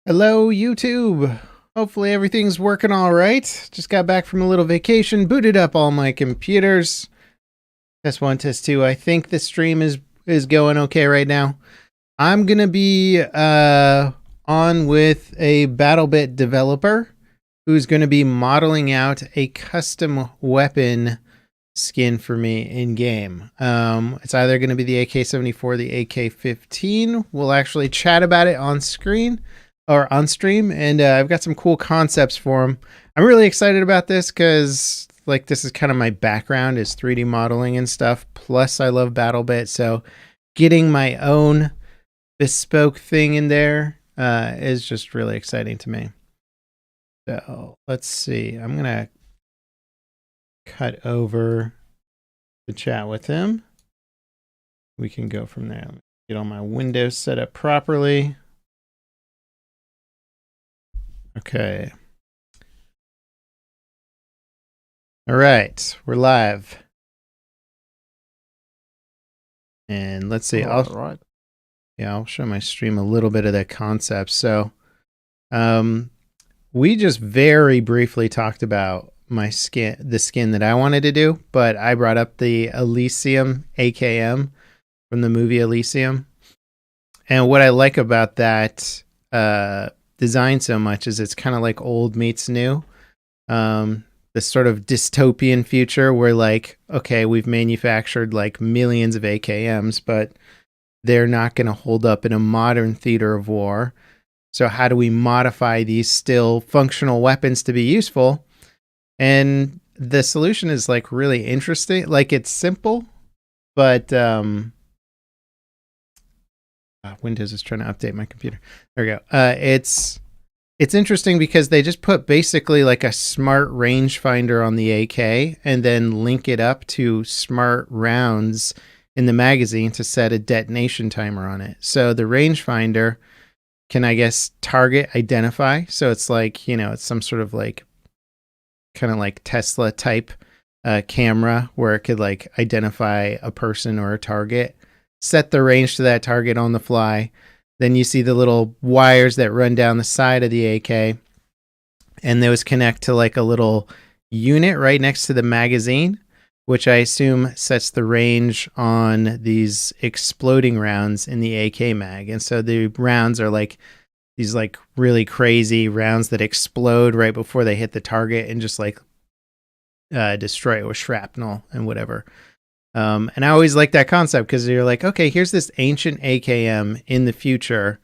Hello, YouTube. Hopefully everything's working all right. Just got back from a little vacation, booted up all my computers. Test one, test two. I think the stream is going okay right now. I'm gonna be on with a BattleBit developer who's gonna be modeling out a custom weapon skin for me in game. It's either gonna be the AK-74, the AK-15. We'll actually chat about it on screen or on stream, and I've got some cool concepts for them. I'm really excited about this because like this is kind of my background is 3D modeling and stuff. Plus I love BattleBit, so getting my own bespoke thing in there is just really exciting to me. So let's see. I'm gonna cut over the chat with him. We can go from there. Get all my windows set up properly. Okay. All right, we're live. And let's see. Right. I'll show my stream a little bit of the concept. So, we just very briefly talked about the skin that I wanted to do, but I brought up the Elysium AKM from the movie Elysium. And what I like about that design so much is it's kind of like old meets new. This sort of dystopian future where like, okay, we've manufactured like millions of AKMs, but they're not going to hold up in a modern theater of war. So how do we modify these still functional weapons to be useful? And the solution is like really interesting. Like it's simple, but Windows is trying to update my computer. There we go. It's interesting because they just put basically like a smart rangefinder on the AK and then link it up to smart rounds in the magazine to set a detonation timer on it. So the rangefinder can, I guess, target identify. So it's like, you know, it's some sort of like kind of like Tesla type camera where it could like identify a person or a target, set the range to that target on the fly. Then you see the little wires that run down the side of the AK, and those connect to like a little unit right next to the magazine, which I assume sets the range on these exploding rounds in the AK mag. And so the rounds are like these like really crazy rounds that explode right before they hit the target and just like destroy it with shrapnel and whatever. And I always like that concept because you're like, okay, here's this ancient AKM in the future,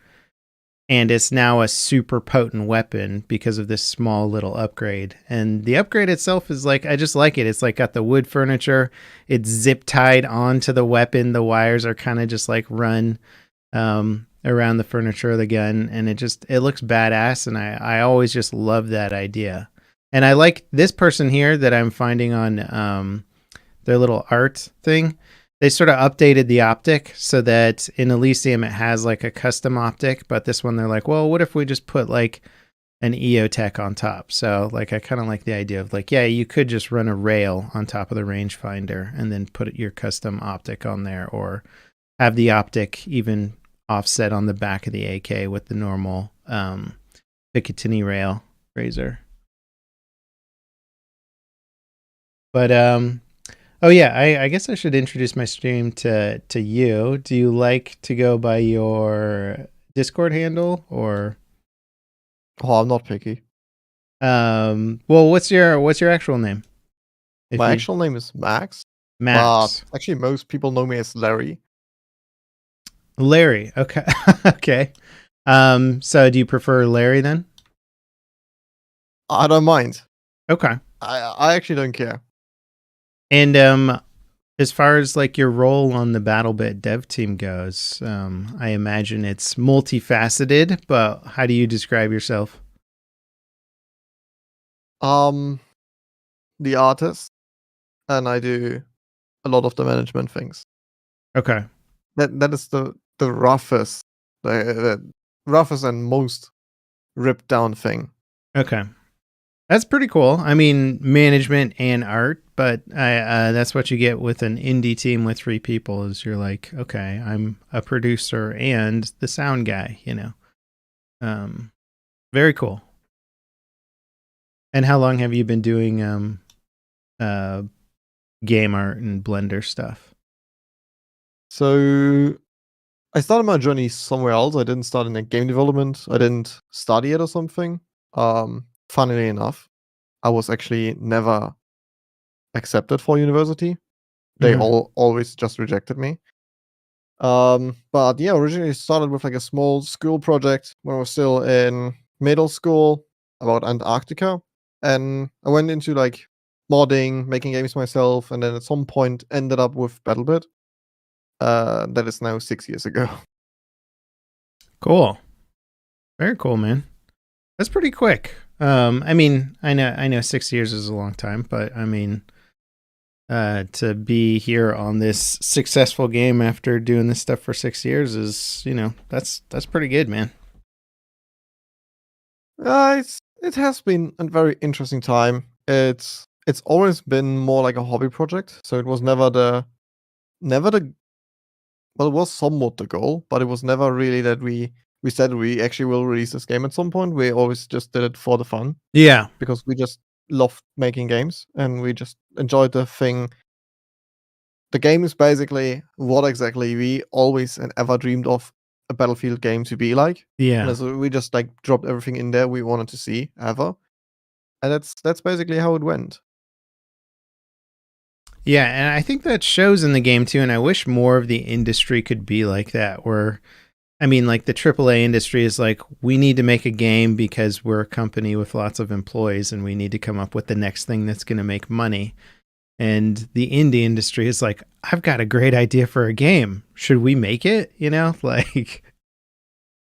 and it's now a super potent weapon because of this small little upgrade. And the upgrade itself is like, I just like it. It's like got the wood furniture. It's zip tied onto the weapon. The wires are kind of just like run around the furniture of the gun, and it looks badass. And I always just love that idea. And I like this person here that I'm finding on their little art thing. They sort of updated the optic so that in Elysium it has like a custom optic, but this one they're like, well, what if we just put like an EOTech on top? So like I kind of like the idea of like, yeah, you could just run a rail on top of the rangefinder and then put your custom optic on there, or have the optic even offset on the back of the AK with the normal Picatinny rail razor. But oh yeah, I guess I should introduce my stream to you. Do you like to go by your Discord handle or? Oh, I'm not picky. Well, what's your actual name? My actual name is Max. Max. Actually, most people know me as Larry. Larry. Okay. Okay. So do you prefer Larry then? I don't mind. Okay. I actually don't care. And as far as like your role on the BattleBit dev team goes, I imagine it's multifaceted, but how do you describe yourself? The artist, and I do a lot of the management things. Okay. That is the roughest, the roughest and most ripped down thing. Okay. That's pretty cool. I mean, management and art, but that's what you get with an indie team with 3 people is you're like, okay, I'm a producer and the sound guy, you know. Very cool. And how long have you been doing game art and Blender stuff? So I started my journey somewhere else. I didn't start in like game development. I didn't study it or something. Funnily enough, I was actually never accepted for university. They Mm-hmm. always just rejected me. But yeah, originally started with like a small school project when I was still in middle school about Antarctica, and I went into like modding, making games myself, and then at some point ended up with BattleBit. That is now 6 years ago. Cool. Very cool, man. That's pretty quick. I mean, I know 6 years is a long time, but I mean, to be here on this successful game after doing this stuff for 6 years is, that's pretty good, man. It has been a very interesting time. It's always been more like a hobby project, so it was never the well, it was somewhat the goal, but it was never really that we said we actually will release this game at some point. We always just did it for the fun Yeah. because we just loved making games and we just enjoyed the thing. The game is basically what exactly we always and ever dreamed of a Battlefield game to be like. Yeah. And so we just like dropped everything in there we wanted to see ever. And that's basically how it went. Yeah, and I think that shows in the game too, and I wish more of the industry could be like that, where I mean, like the AAA industry is like, we need to make a game because we're a company with lots of employees and we need to come up with the next thing that's going to make money. And the indie industry is like, I've got a great idea for a game. Should we make it? Like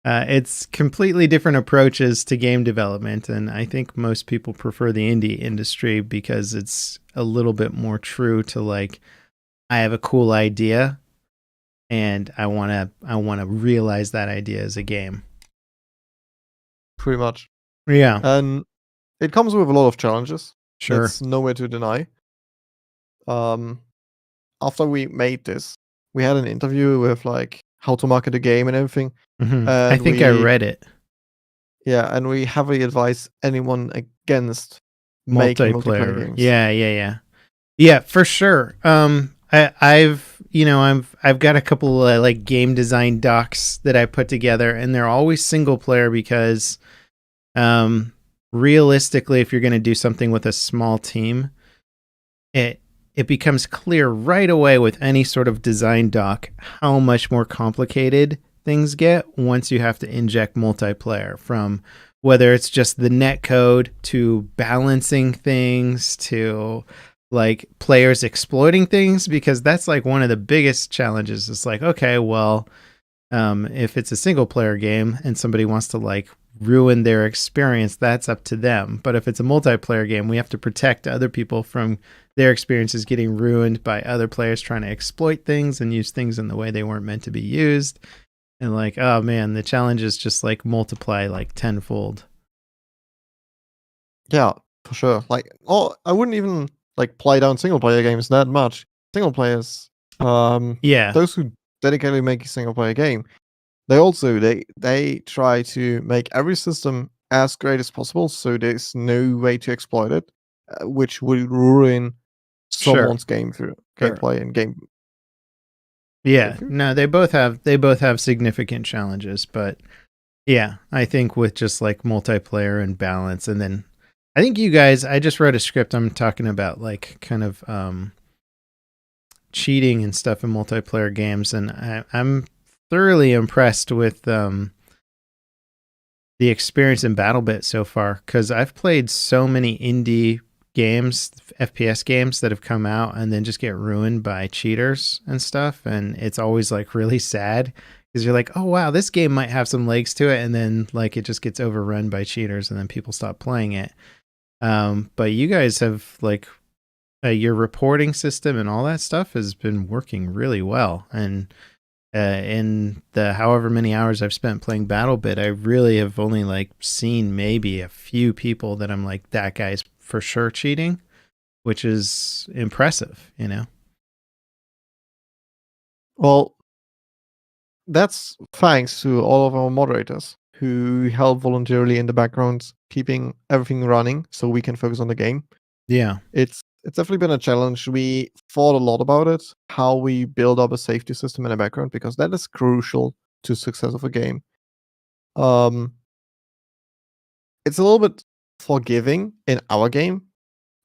it's completely different approaches to game development. And I think most people prefer the indie industry because it's a little bit more true to like, I have a cool idea and I want to realize that idea as a game. Pretty much. Yeah, And it comes with a lot of challenges. sure. That's nowhere to deny. Um After we made this, we had an interview with like how to market the game and everything. I And think I read it. and we heavily advise anyone against making multiplayer Multiplayer. games. Yeah, for sure. I've got a couple of like game design docs that I put together, and they're always single player because, realistically, if you're going to do something with a small team, it becomes clear right away with any sort of design doc how much more complicated things get once you have to inject multiplayer, from whether it's just the net code to balancing things to like players exploiting things, because that's like one of the biggest challenges. It's like, okay, well, if it's a single player game and somebody wants to like ruin their experience, that's up to them. But if it's a multiplayer game, we have to protect other people from their experiences getting ruined by other players trying to exploit things and use things in the way they weren't meant to be used. And like, oh man, the challenges just like multiply like tenfold. Yeah, for sure. Like, oh, I wouldn't even like play down single player games that much. Single players, Yeah, those who dedicatedly make a single player game, they try to make every system as great as possible, so there's no way to exploit it, which would ruin sure, someone's game through sure. gameplay and game Yeah, through. no, they both have significant challenges, but yeah, I think with just like multiplayer and balance, and then I think you guys, I just wrote a script. I'm talking about like kind of cheating and stuff in multiplayer games, and I'm thoroughly impressed with the experience in BattleBit so far, because I've played so many indie games, FPS games that have come out and then just get ruined by cheaters and stuff, and it's always like really sad because you're like, oh wow, this game might have some legs to it, and then like it just gets overrun by cheaters, and then people stop playing it. But you guys have like your reporting system and all that stuff has been working really well, and in the however many hours I've spent playing BattleBit, I really have only like seen maybe a few people that I'm like, that guy's for sure cheating, which is impressive. Well, that's thanks to all of our moderators. who help voluntarily in the background, keeping everything running so we can focus on the game. Yeah. It's definitely been a challenge. We thought a lot about it, how we build up a safety system in the background, because that is crucial to success of a game. It's a little bit forgiving in our game,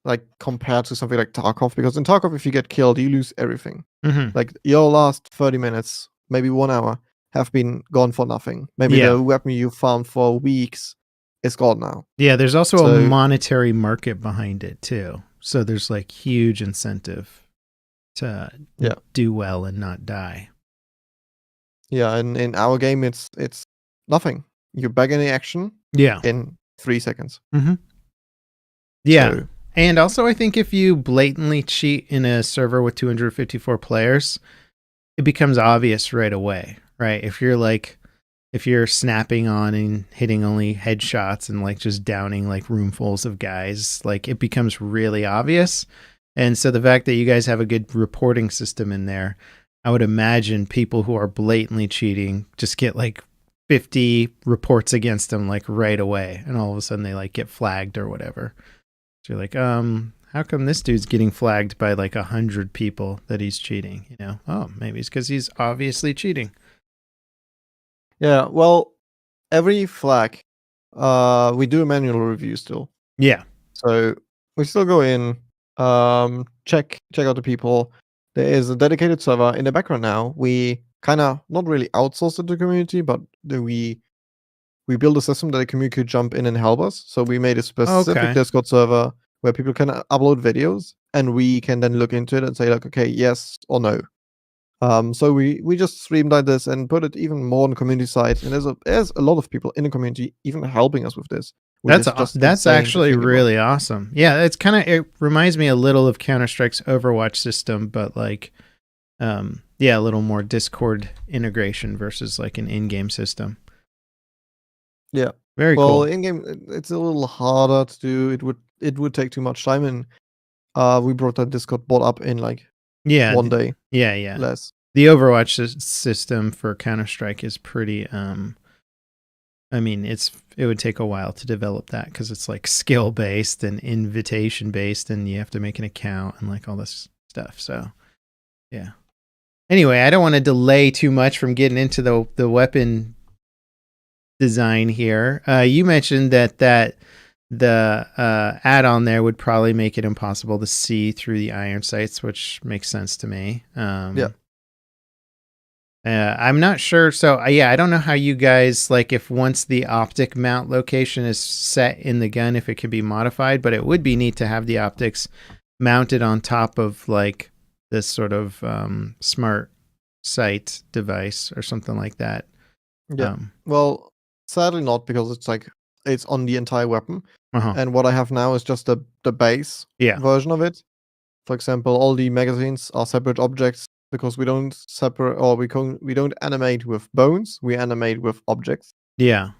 like compared to something like Tarkov, because in Tarkov, if you get killed, you lose everything. Mm-hmm. Like your last 30 minutes, maybe 1 hour, have been gone for nothing. Maybe Yeah. the weapon you farmed for weeks is gone now. Yeah, there's also a So- monetary market behind it too. So there's like huge incentive to Yeah. do well and not die. Yeah, and in our game, it's nothing. You're back in the action Yeah. in 3 seconds. Mm-hmm. Yeah. So, And also, I think if you blatantly cheat in a server with 254 players, it becomes obvious right away, right? If you're snapping on and hitting only headshots and like just downing like roomfuls of guys, like it becomes really obvious. And so the fact that you guys have a good reporting system in there, I would imagine people who are blatantly cheating just get like 50 reports against them like right away. And all of a sudden they like get flagged or whatever. So you're like, how come this dude's getting flagged by like 100 people that he's cheating? You know, oh, maybe it's because he's obviously cheating. yeah, well, every flag, we do a manual review still. Yeah. So we still go in, check out the people. There is a dedicated server in the background now. We kind of not really outsource it to the community, but we build a system that the community could jump in and help us. So we made a specific Okay. Discord server where people can upload videos, and we can then look into it and say like, okay, yes or no. So we just streamlined this and put it even more on the community side. And there's a lot of people in the community even helping us with this. That's insane to actually think about. really awesome. Yeah, it reminds me a little of Counter-Strike's Overwatch system, but like, a little more Discord integration versus like an in-game system. Yeah. Very Well, cool. in game it's a little harder to do. It would take too much time, and we brought that Discord bot up in like Yeah. 1 day Yeah. less. The Overwatch system for Counter-Strike is pretty I mean, it would take a while to develop that because it's like skill based and invitation based, and you have to make an account and like all this stuff. So, yeah. Anyway, I don't want to delay too much from getting into the weapon design here. You mentioned that the add-on there would probably make it impossible to see through the iron sights, which makes sense to me. Yeah. I'm not sure. So I don't know how you guys like if once the optic mount location is set in the gun, if it can be modified, but it would be neat to have the optics mounted on top of like this sort of smart sight device or something like that. Yeah. Well, sadly not, because it's on the entire weapon. Uh-huh. And what I have now is just the base version of it. For example, all the magazines are separate objects because we don't separate, or we don't animate with bones. We animate with objects. Yeah.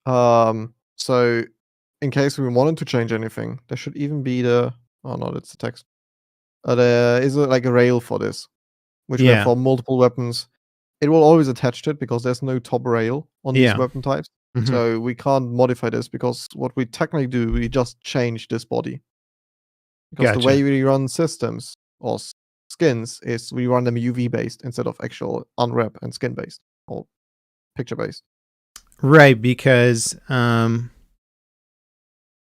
So in case we wanted to change anything, there should even be it's the text. There is like a rail for this, which we have for multiple weapons. It will always attach to it because there's no top rail on these weapon types. Mm-hmm. So we can't modify this, because what we technically do, we just change this body. Because the way we run systems or skins is we run them UV based instead of actual unwrap and skin based or picture based. Right, because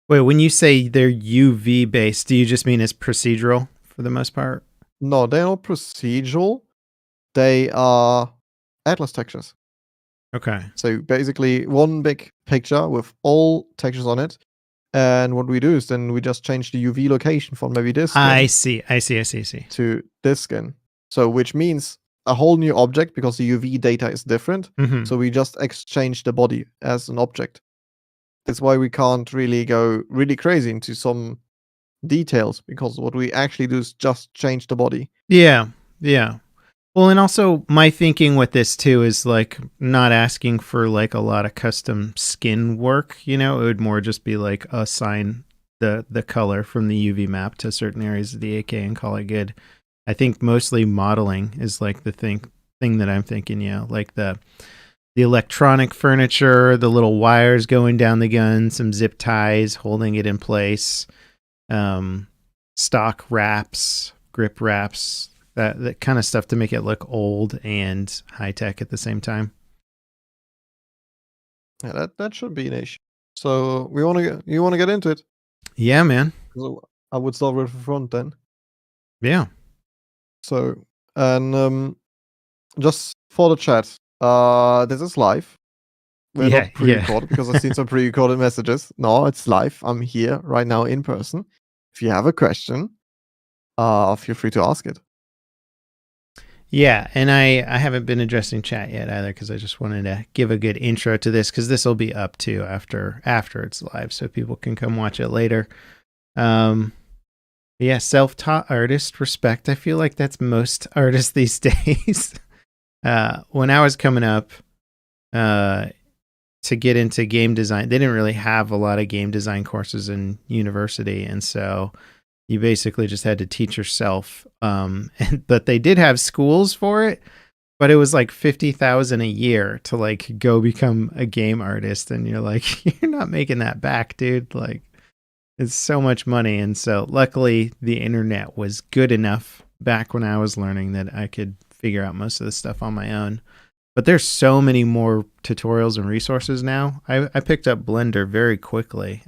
wait, when you say they're UV based, do you just mean it's procedural for the most part? No, they're not procedural. They are Atlas textures. Okay. So basically one big picture with all textures on it. And what we do is then we just change the UV location from maybe this skin. I see. To this skin. So which means a whole new object, because the UV data is different. Mm-hmm. So we just exchange the body as an object. That's why we can't really go really crazy into some details, because what we actually do is just change the body. Yeah. Well, and also my thinking with this too is like not asking for like a lot of custom skin work, you know, it would more just be like assign the color from the UV map to certain areas of the AK and call it good. I think mostly modeling is like the thing that I'm thinking, like the the electronic furniture, the little wires going down the gun, some zip ties holding it in place, stock wraps, grip wraps, that kind of stuff to make it look old and high tech at the same time. Yeah, that should be an issue. So you wanna get into it? Yeah, man. So I would start with the front then. Yeah. So and just for the chat, this is live. We're Yeah. not Yeah. pre-recorded because I've seen some pre-recorded messages. No, it's live. I'm here right now in person. If you have a question, feel free to ask it. Yeah, and I haven't been addressing chat yet either because I just wanted to give a good intro to this because this will be up too after it's live, so people can come watch it later. Yeah, self-taught artist, respect. I feel like that's most artists these days. When I was coming up, to get into game design, they didn't really have a lot of game design courses in university, and so you basically just had to teach yourself. But they did have schools for it, but it was like 50,000 a year to like go become a game artist, and you're like, you're not making that back, dude. Like, it's so much money, and so luckily the internet was good enough back when I was learning that I could figure out most of the stuff on my own. But there's so many more tutorials and resources now. I picked up Blender very quickly,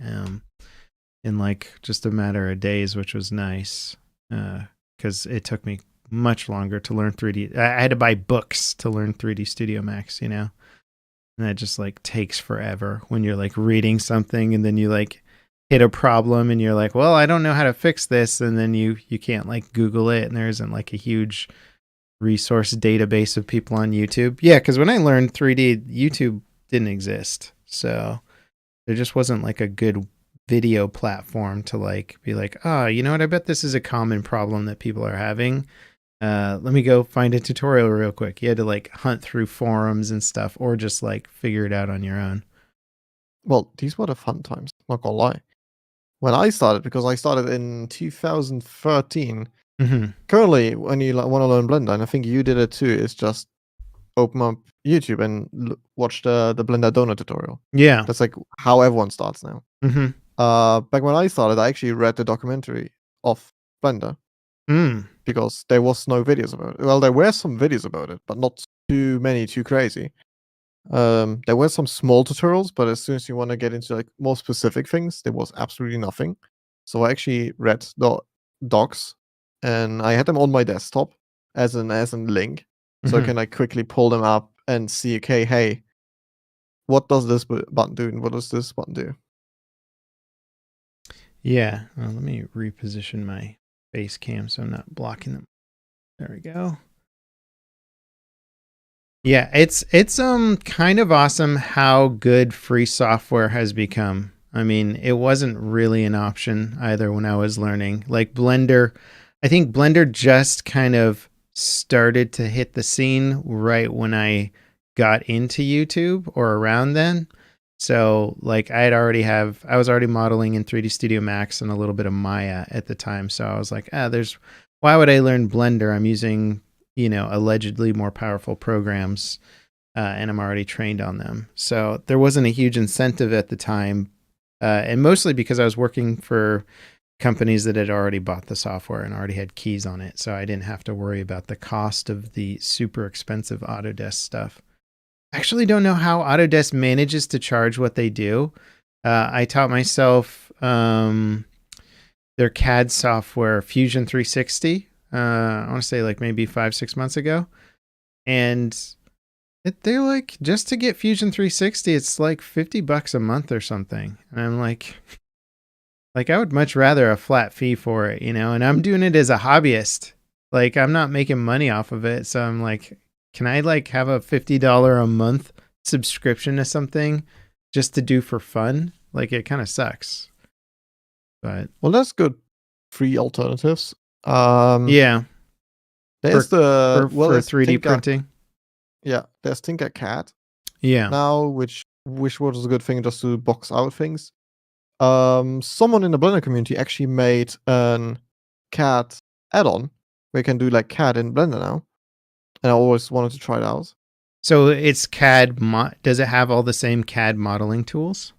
in like just a matter of days, which was nice, because it took me much longer to learn 3D. I had to buy books to learn 3D Studio Max, and that just like takes forever when you're like reading something and then you like hit a problem and you're like, well, I don't know how to fix this, and then you can't like Google it, and there isn't like a huge resource database of people on YouTube. Yeah, because when I learned 3D, YouTube didn't exist, so there just wasn't like a good video platform to like be like, oh, you know what? I bet this is a common problem that people are having. Let me go find a tutorial real quick. You had to like hunt through forums and stuff, or just like figure it out on your own. Well, these were the fun times, not gonna lie. When I started, because I started in 2013. Mm-hmm. Currently, when you want to learn Blender, and I think you did it too, is just open up YouTube and watch the Blender donor tutorial. Yeah. That's like how everyone starts now. Mm-hmm. Back when I started, I actually read the documentary of Blender Mm. because there was no videos about it. Well, there were some videos about it, but not too many, too crazy. There were some small tutorials, but as soon as you want to get into like more specific things, there was absolutely nothing. So I actually read the docs, and I had them on my desktop as an link, so I Mm-hmm. can like quickly pull them up and see, okay, hey, what does this button do, and what does this button do? Yeah. Well, let me reposition my face cam so I'm not blocking them. There we go. Yeah, it's kind of awesome how good free software has become. I mean, it wasn't really an option either when I was learning. Like Blender, I think Blender just kind of started to hit the scene right when I got into YouTube or around then. So, like I was already modeling in 3D Studio Max and a little bit of Maya at the time. So I was like, why would I learn Blender? I'm using allegedly more powerful programs, and I'm already trained on them. So there wasn't a huge incentive at the time, and mostly because I was working for companies that had already bought the software and already had keys on it. So I didn't have to worry about the cost of the super expensive Autodesk stuff. I actually don't know how Autodesk manages to charge what they do. I taught myself their CAD software, Fusion 360. I want to say like maybe 5-6 months ago, and they're like, just to get Fusion 360, it's like $50 a month or something. And I'm like I would much rather a flat fee for it, and I'm doing it as a hobbyist. Like, I'm not making money off of it. So I'm like, can I like have a $50 a month subscription to something just to do for fun? Like, it kind of sucks. But Well, that's good. Free alternatives. yeah, There's for there's 3D printing. Yeah, there's Tinkercad Yeah. now, which was a good thing just to box out things. Someone in the Blender community actually made an CAD add-on where you can do like CAD in Blender now, and I always wanted to try it out. So it's CAD. Does it have all the same CAD modeling tools?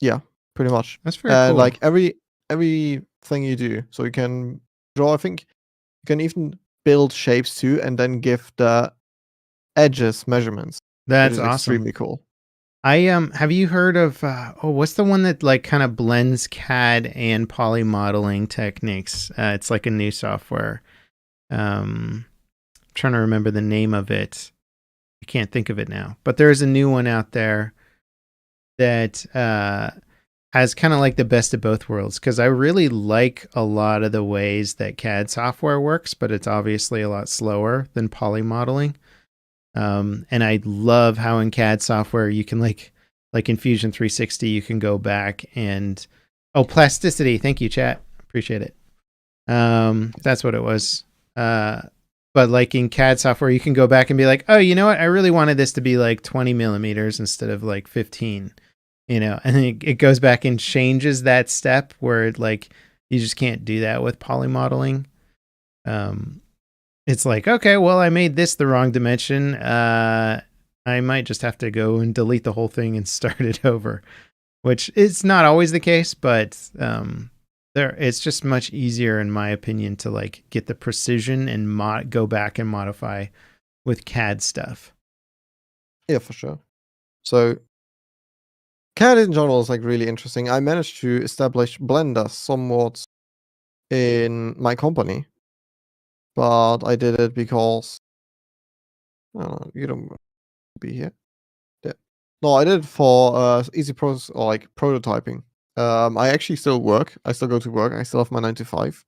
Yeah, pretty much. That's very And cool. like everything you do, so you can draw. I think you can even build shapes too, and then give the edges measurements, which That's is awesome. extremely cool. I have you heard of what's the one that like kind of blends CAD and poly modeling techniques? It's like a new software. I'm trying to remember the name of it. I can't think of it now, but there is a new one out there that has kind of like the best of both worlds, because I really like a lot of the ways that CAD software works, but it's obviously a lot slower than poly modeling. And I love how in CAD software you can like in Fusion 360 you can go back and plasticity. Thank you, chat. Appreciate it. That's what it was. But like in CAD software, you can go back and be like, oh, you know what? I really wanted this to be like 20 millimeters instead of like 15. And then it goes back and changes that step where like you just can't do that with poly modeling. It's like, okay, well, I made this the wrong dimension. I might just have to go and delete the whole thing and start it over, which is not always the case, but it's just much easier, in my opinion, to like get the precision and go back and modify with CAD stuff. Yeah, for sure. So CAD in general is like really interesting. I managed to establish Blender somewhat in my company, but I did it because you don't be here. Yeah. No, I did it for easy process or like prototyping. I actually still work. I still go to work. I still have my 9 to 5.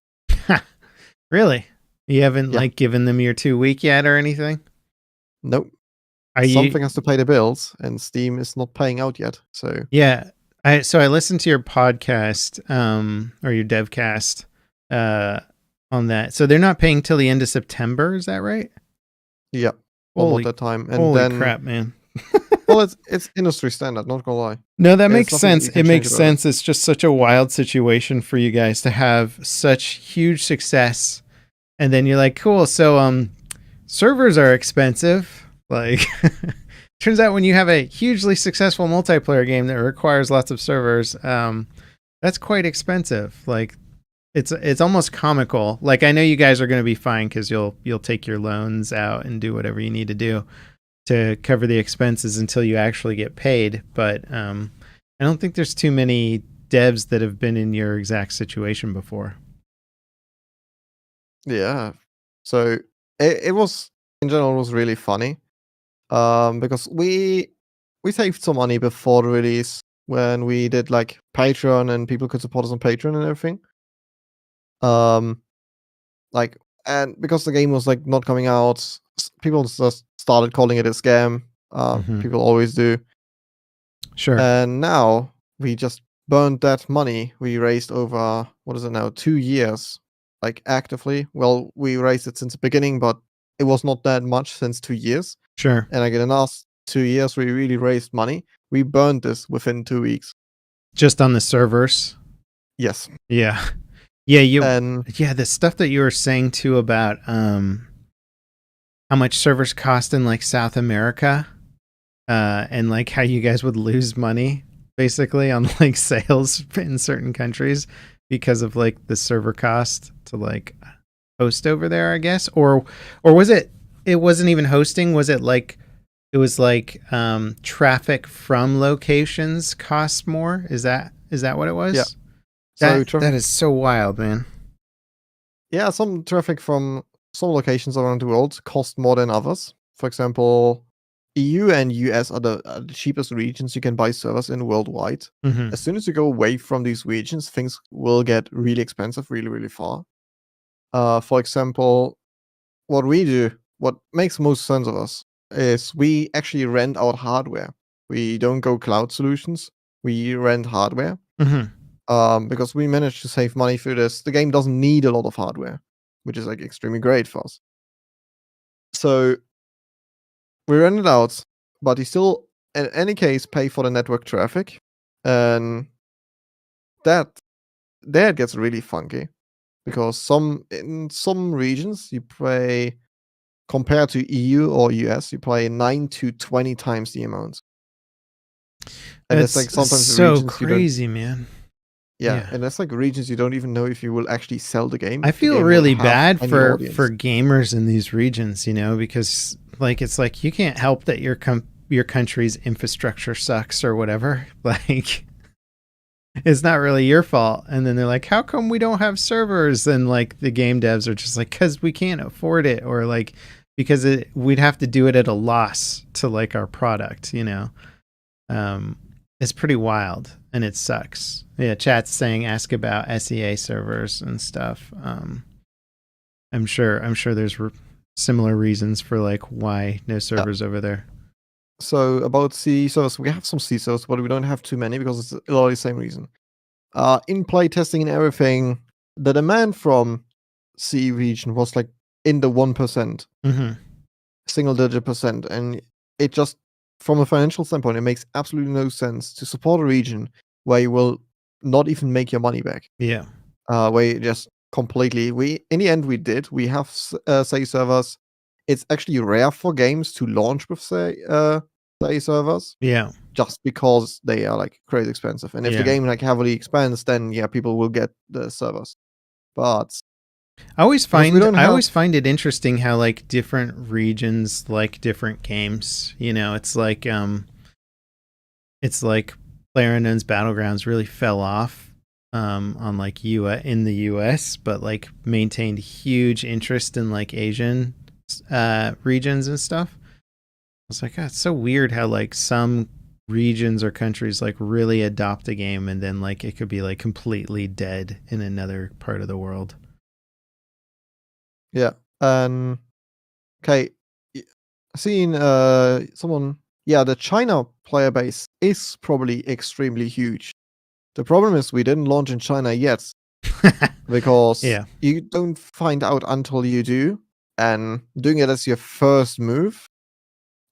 Really? You haven't Yeah. like given them your 2 week yet or anything? Nope. Are Something you? has to pay the bills, and Steam is not paying out yet. So Yeah. I listened to your podcast, or your devcast, on that. So they're not paying till the end of September, is that right? yeah, about that time. And Holy then, crap, man. well, it's industry standard. Not gonna lie. No, that There's makes nothing sense. you can It change makes about it. sense. It's just such a wild situation for you guys to have such huge success, and then you're like, cool. So servers are expensive. Like turns out when you have a hugely successful multiplayer game that requires lots of servers, that's quite expensive. Like it's almost comical. Like I know you guys are going to be fine because you'll take your loans out and do whatever you need to do to cover the expenses until you actually get paid. But I don't think there's too many devs that have been in your exact situation before. Yeah. So it was in general it was really funny. Because we saved some money before the release when we did like Patreon and people could support us on Patreon and everything. Um, like and because the game was like not coming out, people just started calling it a scam. People always do. Sure. And now we just burned that money we raised over what is it now 2 years, like actively. Well, we raised it since the beginning, but it was not that much since 2 years. Sure. And like in the last 2 years, we really raised money. We burned this within 2 weeks. Just on the servers. Yes. Yeah. Yeah, And the stuff that you were saying too about how much servers cost in like South America, and like how you guys would lose money basically on like sales in certain countries because of like the server cost to like host over there, I guess. Or was it wasn't even hosting, was it like it was like traffic from locations costs more? Is that what it was? yeah. So That is so wild, man. yeah, some traffic from some locations around the world cost more than others. For example, EU and US are the cheapest regions you can buy servers in worldwide. Mm-hmm. As soon as you go away from these regions, things will get really expensive, really, really far. For example, what we do, what makes most sense of us, is we actually rent out hardware. We don't go cloud solutions. We rent hardware. Mm-hmm. Because we managed to save money through this. The game doesn't need a lot of hardware, which is like extremely great for us. So we rent it out, but you still, in any case, pay for the network traffic, and that there it gets really funky because in some regions you pay compared to EU or US, you play 9 to 20 times the amount. And it's like That's sometimes so regions you don't. crazy, man. Yeah. And that's like regions you don't even know if you will actually sell the game. I If the feel game will really have bad any audience. for gamers in these regions, you know, because like it's like you can't help that your country's infrastructure sucks or whatever. Like it's not really your fault. And then they're like, how come we don't have servers? And like the game devs are just like, because we can't afford it, or like because we'd have to do it at a loss to like our product, you know. It's pretty wild and it sucks. Yeah, chat's saying ask about SEA servers and stuff. I'm sure there's similar reasons for like why no servers over there. So about C servers, we have some C servers, but we don't have too many because it's a lot of the same reason. In play testing and everything, the demand from C region was like in the 1%, single digit percent, and it just, from a financial standpoint, it makes absolutely no sense to support a region where you will not even make your money back. Yeah. Where you just completely, in the end we have say servers. It's actually rare for games to launch with say servers. Yeah. Just because they are like crazy expensive. And if the game like heavily expands, then yeah, people will get the servers. But I always find it interesting how like different regions like different games. You know, it's like PlayerUnknown's Battlegrounds really fell off on like in the US, but like maintained huge interest in like Asian regions and stuff. I was like, oh, it's so weird how like some regions or countries like really adopt a game and then like it could be like completely dead in another part of the world. Yeah. Okay. Seeing someone, yeah, the China player base is probably extremely huge. The problem is we didn't launch in China yet because you don't find out until you do, and doing it as your first move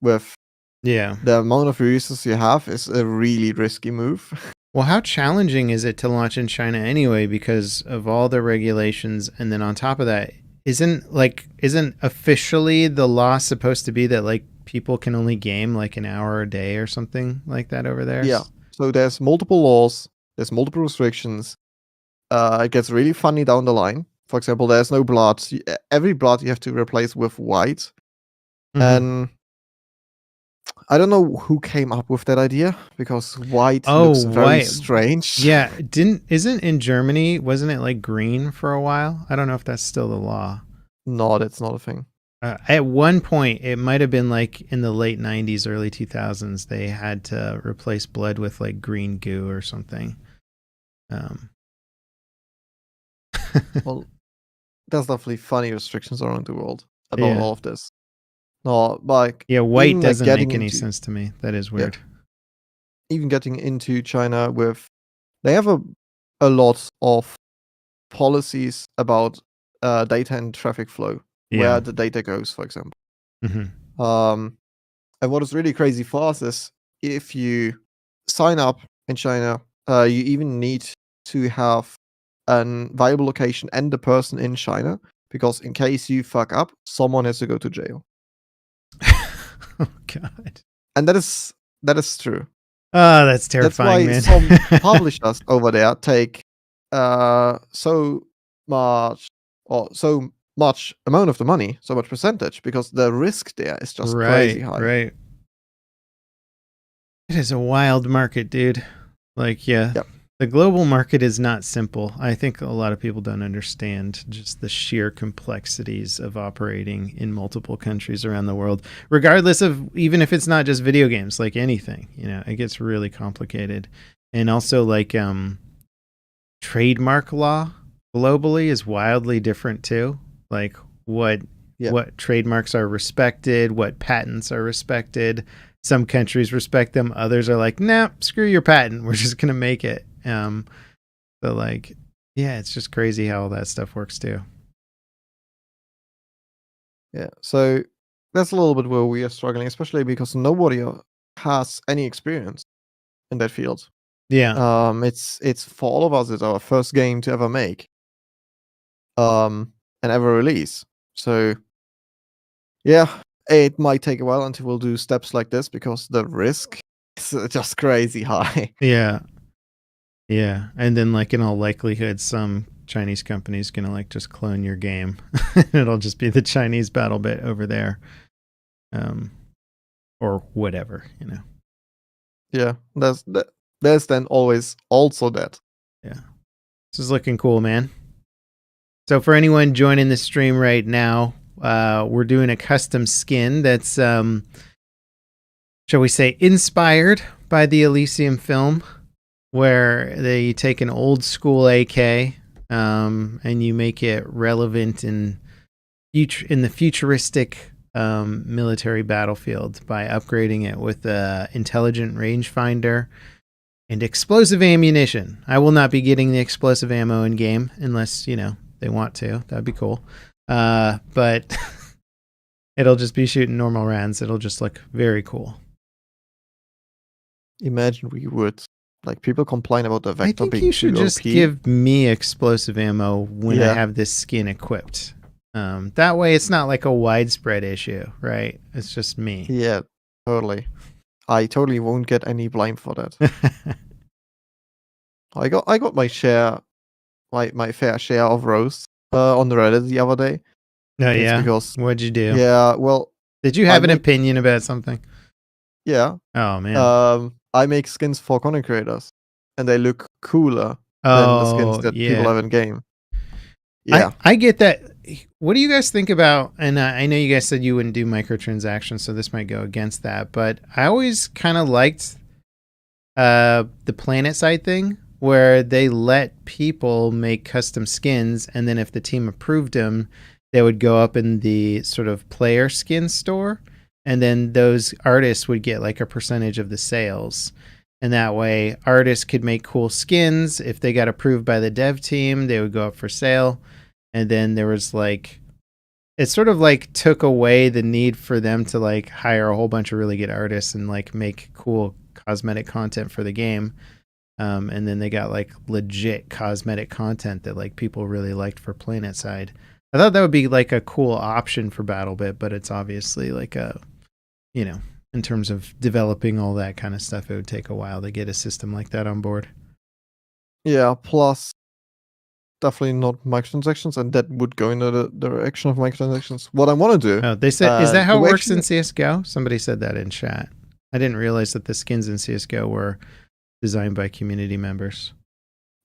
with the amount of resources you have is a really risky move. Well, how challenging is it to launch in China anyway because of all the regulations, and then on top of that, isn't officially the law supposed to be that like people can only game like an hour a day or something like that over there? Yeah. So there's multiple laws, there's multiple restrictions. It gets really funny down the line. For example, there's no blood. Every blood you have to replace with white. And I don't know who came up with that idea because white looks very strange. Yeah, isn't in Germany, wasn't it like green for a while? I don't know if that's still the law. No, that's not a thing. At one point, it might have been like in the late 90s, early 2000s, they had to replace blood with like green goo or something. Well, there's definitely funny restrictions around the world about all of this. No, like white doesn't make any sense to me. That is weird. Yeah. Even getting into China they have a lot of policies about data and traffic flow, where the data goes, for example. And what is really crazy for us is if you sign up in China, you even need to have a viable location and the person in China, because in case you fuck up, someone has to go to jail. Oh God! And that is true. Oh, that's terrifying, that's why man. some publishers over there take so much amount of the money, so much percentage, because the risk there is just crazy high. Right. It is a wild market, dude. Like, the global market is not simple. I think a lot of people don't understand just the sheer complexities of operating in multiple countries around the world, regardless of, even if it's not just video games, like anything, you know, it gets really complicated. And also like trademark law globally is wildly different too. Like what trademarks are respected, what patents are respected. Some countries respect them, others are like, nah, screw your patent, we're just gonna make it. So like, yeah, it's just crazy how all that stuff works too. Yeah, so that's a little bit where we are struggling, especially because nobody has any experience in that field. Yeah. It's for all of us, it's our first game to ever make. And ever release. So Yeah, it might take a while until we'll do steps like this because the risk is just crazy high. Yeah. Yeah. And then like in all likelihood, some Chinese company's gonna like just clone your game. It'll just be the Chinese BattleBit over there. Or whatever, you know. Yeah, there's then always also that. Yeah. This is looking cool, man. So for anyone joining the stream right now, we're doing a custom skin that's shall we say inspired by the Elysium film, where they take an old school AK and you make it relevant in the futuristic military battlefield by upgrading it with a intelligent rangefinder and explosive ammunition. I will not be getting the explosive ammo in game unless, you know, they want to. That'd be cool. But it'll just be shooting normal rounds. It'll just look very cool. Imagine we would, like, people complain about the vector I think being you should too just OP. give me explosive ammo when I have this skin equipped. That way it's not like a widespread issue, right? It's just me. Yeah, totally. I totally won't get any blame for that. I got my share, my fair share of roasts on the Reddit the other day. Oh, It's yeah? because, What'd you do? yeah, well, Did you have an opinion about something? Yeah. Oh, man. I make skins for content creators, and they look cooler than the skins that people have in game. Yeah. I get that. What do you guys think about, and I know you guys said you wouldn't do microtransactions, so this might go against that, but I always kind of liked the planet side thing, where they let people make custom skins, and then if the team approved them, they would go up in the sort of player skin store, and then those artists would get like a percentage of the sales. And that way, artists could make cool skins. If they got approved by the dev team, they would go up for sale. And then there was like, it sort of like took away the need for them to like hire a whole bunch of really good artists and like make cool cosmetic content for the game. And then they got like legit cosmetic content that like people really liked for Planet Side. I thought that would be like a cool option for BattleBit, but it's obviously like a, you know, in terms of developing all that kind of stuff, it would take a while to get a system like that on board. Yeah, plus definitely not microtransactions, and that would go in the direction of microtransactions. What I want to do... Oh, they said, is that how it works in CSGO? Somebody said that in chat. I didn't realize that the skins in CSGO were designed by community members.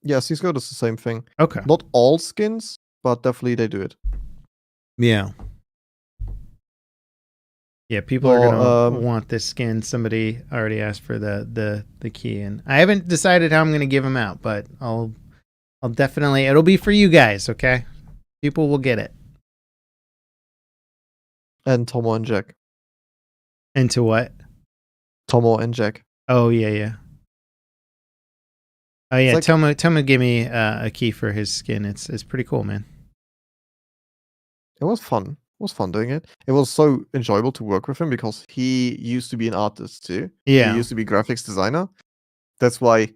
Yeah, CSGO does the same thing. Okay. Not all skins, but definitely they do it. Yeah. Yeah, people are gonna want this skin. Somebody already asked for the key, and I haven't decided how I'm gonna give them out, but I'll definitely, it'll be for you guys, okay? People will get it. And Tomo and Jack. Into what? Tomo and Jack. Oh yeah. Oh yeah, like, Tomo gave me a key for his skin. It's pretty cool, man. It was fun. It was fun doing it. It was so enjoyable to work with him because he used to be an artist too. Yeah. He used to be graphics designer. That's why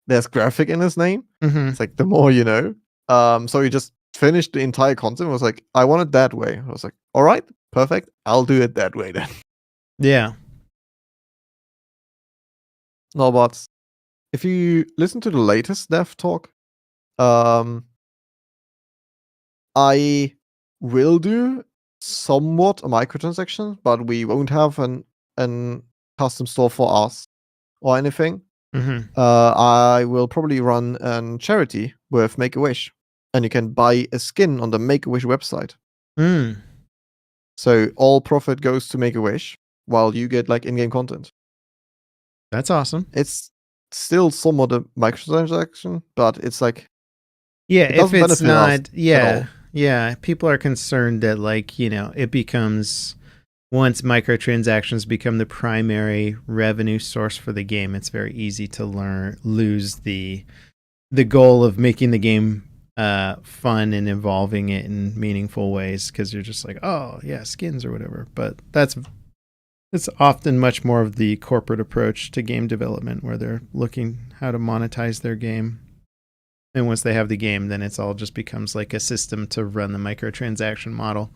there's graphic in his name. Mm-hmm. It's like the more you know. So he just finished the entire content and was like, I want it that way. I was like, all right, perfect. I'll do it that way then. Yeah. No, but if you listen to the latest dev talk, I will do somewhat a microtransaction, but we won't have an custom store for us or anything. Mm-hmm. I will probably run a charity with Make-A-Wish, and you can buy a skin on the Make-A-Wish website. So all profit goes to Make-A-Wish while you get like in-game content. That's awesome. It's still somewhat a microtransaction, but it's like, yeah, if it's not, yeah, people are concerned that like, you know, it becomes, once microtransactions become the primary revenue source for the game, it's very easy to lose the goal of making the game fun and evolving it in meaningful ways, because you're just like, oh yeah, skins or whatever. But it's often much more of the corporate approach to game development, where they're looking how to monetize their game. And once they have the game, then it's all just becomes like a system to run the microtransaction model.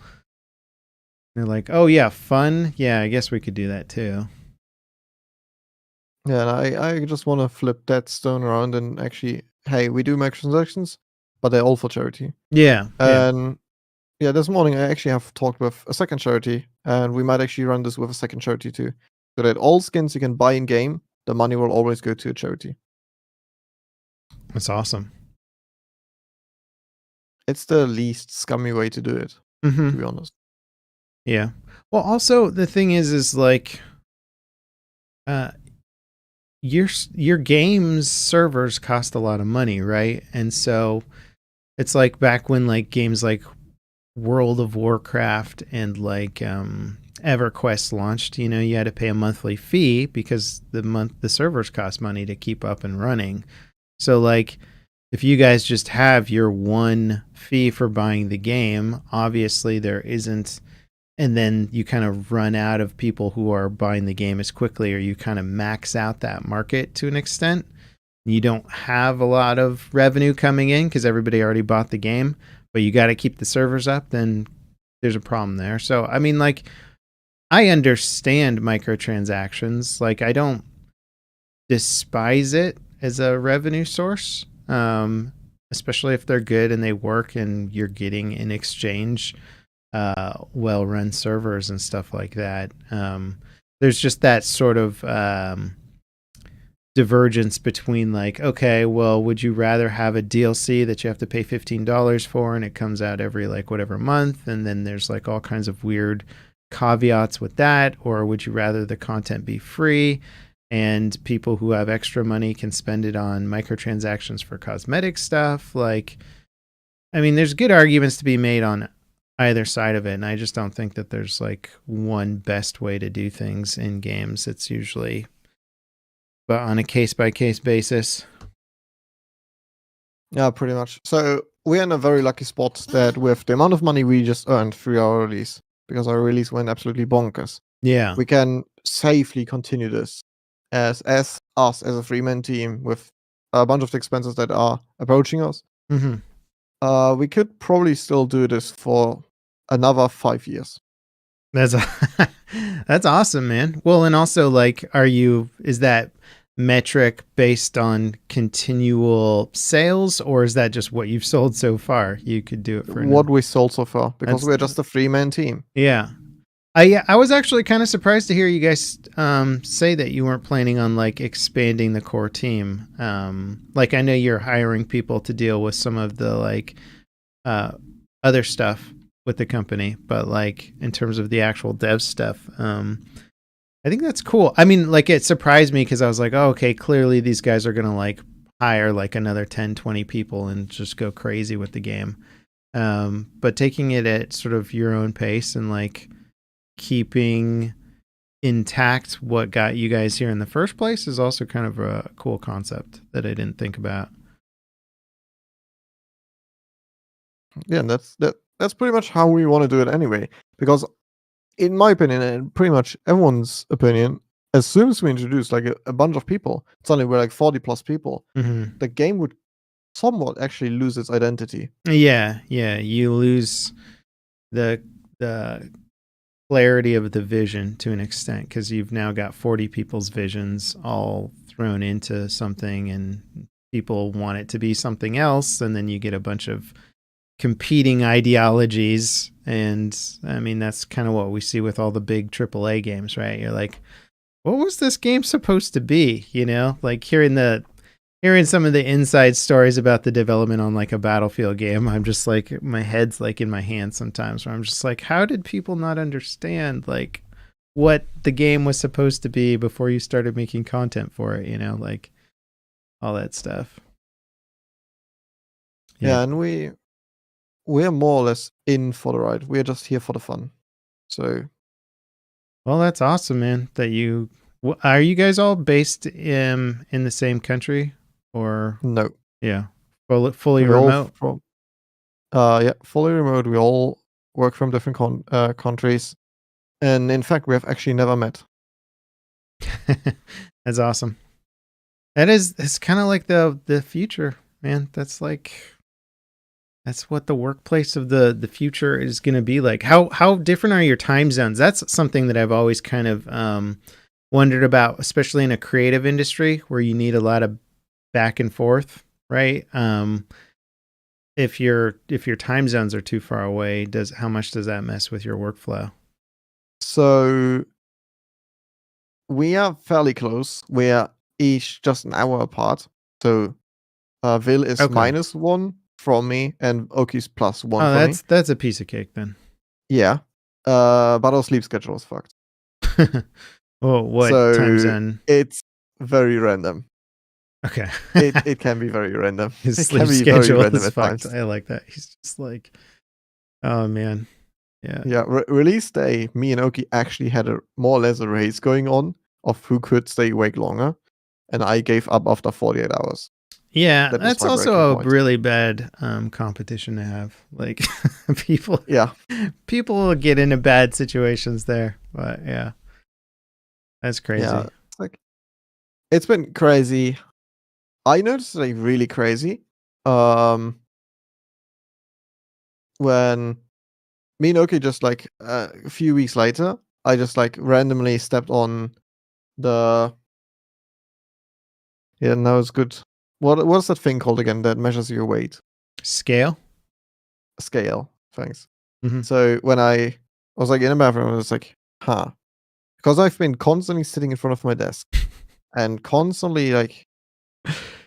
They're like, oh yeah, fun. Yeah, I guess we could do that too. Yeah, and I just want to flip that stone around and actually, hey, we do microtransactions, but they're all for charity. Yeah, yeah. And yeah, this morning I actually have talked with a second charity, and we might actually run this with a second charity too, so that all skins you can buy in game, the money will always go to a charity. That's awesome. It's the least scummy way to do it, to be honest. Yeah. Well, also the thing is like, uh, your game's servers cost a lot of money, right? And so it's like back when like games like World of Warcraft and like EverQuest launched, you know, you had to pay a monthly fee because the servers cost money to keep up and running. So like if you guys just have your one fee for buying the game, obviously there isn't, and then you kind of run out of people who are buying the game as quickly, or you kind of max out that market to an extent. You don't have a lot of revenue coming in because everybody already bought the game, but you got to keep the servers up, then there's a problem there. So, I mean, like, I understand microtransactions. Like, I don't despise it as a revenue source, especially if they're good and they work and you're getting in exchange well-run servers and stuff like that. There's just that sort of divergence between like, okay, well, would you rather have a DLC that you have to pay $15 for and it comes out every like whatever month, and then there's like all kinds of weird caveats with that, or would you rather the content be free and people who have extra money can spend it on microtransactions for cosmetic stuff? Like, I mean, there's good arguments to be made on either side of it, and I just don't think that there's like one best way to do things in games. It's usually but on a case by case basis. Yeah, pretty much. So we're in a very lucky spot that with the amount of money we just earned through our release, because our release went absolutely bonkers, Yeah. we can safely continue this as us as a 3-man team with a bunch of the expenses that are approaching us. Mm-hmm. We could probably still do this for another 5 years. That's that's awesome, man. Well, and also like, is that metric based on continual sales, or is that just what you've sold so far? You could do it for what we sold so far, because we're just a 3-man team. Yeah. I was actually kind of surprised to hear you guys say that you weren't planning on like expanding the core team. Like I know you're hiring people to deal with some of the like other stuff with the company, but like in terms of the actual dev stuff, I think that's cool. I mean, like it surprised me because I was like, oh, okay, clearly these guys are gonna like hire like another 10, 20 people and just go crazy with the game. But taking it at sort of your own pace and like keeping intact what got you guys here in the first place is also kind of a cool concept that I didn't think about. Yeah, and that's pretty much how we want to do it anyway. Because in my opinion, and pretty much everyone's opinion, as soon as we introduce like a bunch of people, suddenly we're like 40 plus people, Mm-hmm. the game would somewhat actually lose its identity. Yeah, you lose the clarity of the vision to an extent because you've now got 40 people's visions all thrown into something, and people want it to be something else, and then you get a bunch of competing ideologies. And I mean, that's kind of what we see with all the big AAA games, right? You're like, what was this game supposed to be? You know, like hearing some of the inside stories about the development on like a Battlefield game, I'm just like, my head's like in my hand sometimes, where I'm just like, how did people not understand like what the game was supposed to be before you started making content for it, you know, like all that stuff. Yeah, and we're more or less in for the ride. We're just here for the fun. So, well, that's awesome, man. Are you guys all based in the same country, or no. yeah, fully We're all remote? from yeah, fully remote. We all work from different countries. And in fact, we have actually never met. That's awesome. It's kind of like the future, man. That's like That's what the workplace of the future is going to be like. How different are your time zones? That's something that I've always kind of wondered about, especially in a creative industry where you need a lot of back and forth, right? If your time zones are too far away, how much does that mess with your workflow? So we are fairly close. We are each just an hour apart. So Vil is Okay. -1 from me, and Oki's +1 Oh, from me. that's a piece of cake then. Yeah. But our sleep schedule is fucked. Oh, what time So zone? it's very random. Okay. It can be very random. His It can sleep be very schedule random is at fucked. times. I like that. He's just like, oh man. Yeah. Yeah, release day, me and Oki actually had a more or less a race going on of who could stay awake longer, and I gave up after 48 hours. Yeah, That was that's my breaking also a point. really bad competition to have. Like people Yeah, people get into bad situations there. But yeah, that's yeah. crazy. It's like it's been crazy. I noticed like really crazy. Um, when me and Oki just like a few weeks later, I just like randomly stepped on the no, it's good. What's that thing called again that measures your weight? Scale? Scale. Thanks. Hmm. So when I was like in a bathroom, I was like, huh. Because I've been constantly sitting in front of my desk and constantly like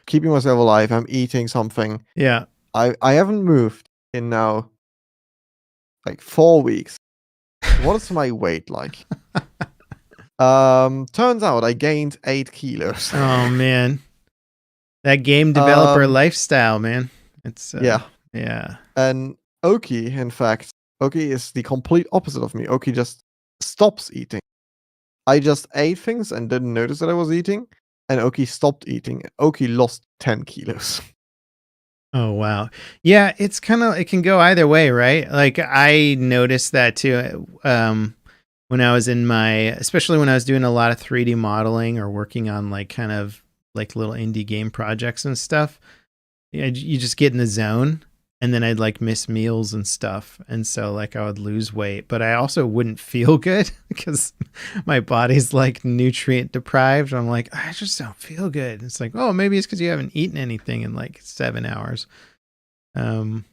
keeping myself alive. I'm eating something. Yeah. I haven't moved in now like 4 weeks. What is my weight like? Turns out I gained 8 kilos. Oh man. That game developer um, lifestyle, man. It's yeah. yeah. And Oki, in fact, Oki is the complete opposite of me. Oki just stops eating. I just ate things and didn't notice that I was eating, and Oki stopped eating. Oki lost 10 kilos. Oh wow. Yeah, it's kind of it can go either way, right? Like I noticed that too. When I was in my, especially when I was doing a lot of 3D modeling or working on like kind of like little indie game projects and stuff. Yeah, you just get in the zone, and then I'd like miss meals and stuff, and so like I would lose weight, but I also wouldn't feel good because my body's like nutrient deprived. I'm like, I just don't feel good. It's like, oh, maybe it's because you haven't eaten anything in like 7 hours. Um,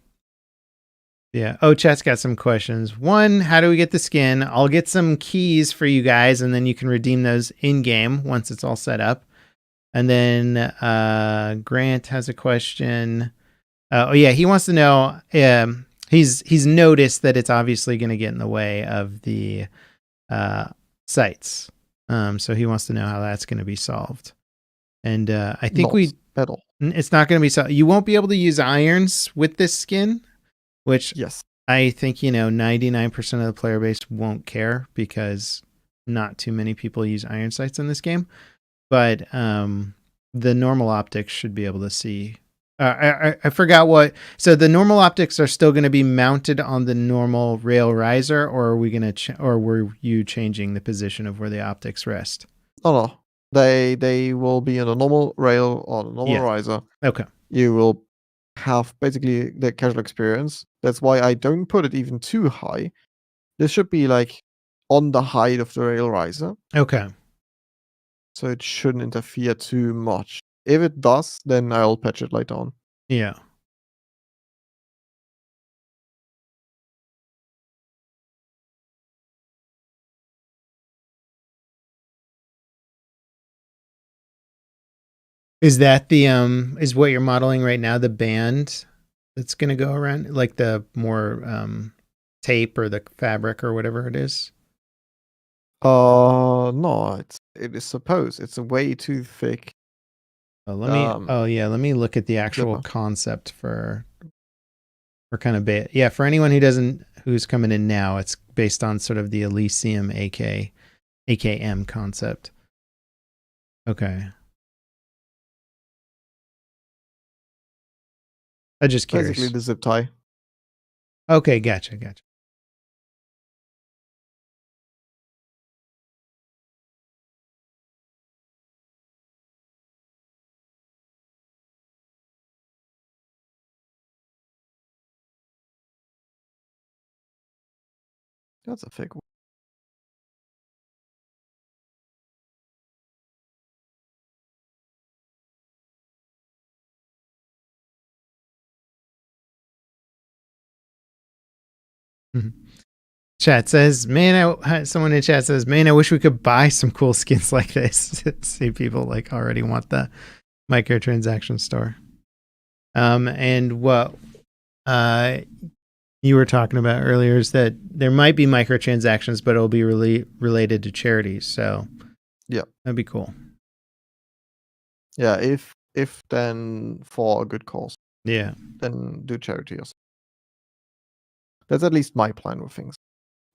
yeah. Oh, chat's got some questions. One, how do we get the skin? I'll get some keys for you guys, and then you can redeem those in game once it's all set up. And then Grant has a question. Oh yeah, he wants to know. He's noticed that it's obviously going to get in the way of the sites. So he wants to know how that's going to be solved. And I think Not at all. it's not going to be solved. You won't be able to use irons with this skin, which Yes. I think 99% of the player base won't care because not too many people use iron sights in this game. But the normal optics should be able to see. I forgot what. So the normal optics are still going to be mounted on the normal rail riser, or are we going to, or were you changing the position of where the optics rest? No. They will be on a normal rail or a normal Yeah. riser. Okay. You will have basically the casual experience. That's why I don't put it even too high. This should be like on the height of the rail riser. Okay. So it shouldn't interfere too much. If it does, then I'll patch it later on. Yeah. Is that the is what you're modeling right now the band that's going to go around, like the more tape or the fabric or whatever it is? No, it is supposed. It's a way too thick Oh, let me look at the actual zipper. concept for kind of yeah, for anyone who's coming in now, it's based on sort of the Elysium AKM concept. Okay. I'm just Basically curious. the zip tie. Okay, gotcha. That's a thick one. Mhm. Chat says, man, someone in chat says, man, I wish we could buy some cool skins like this. See, people like already want the microtransaction store. And what you were talking about earlier is that there might be microtransactions, but it'll be really related to charities. So Yeah. that'd be cool. Yeah, if then for a good cause, Yeah. then do charity or something. That's at least my plan with things.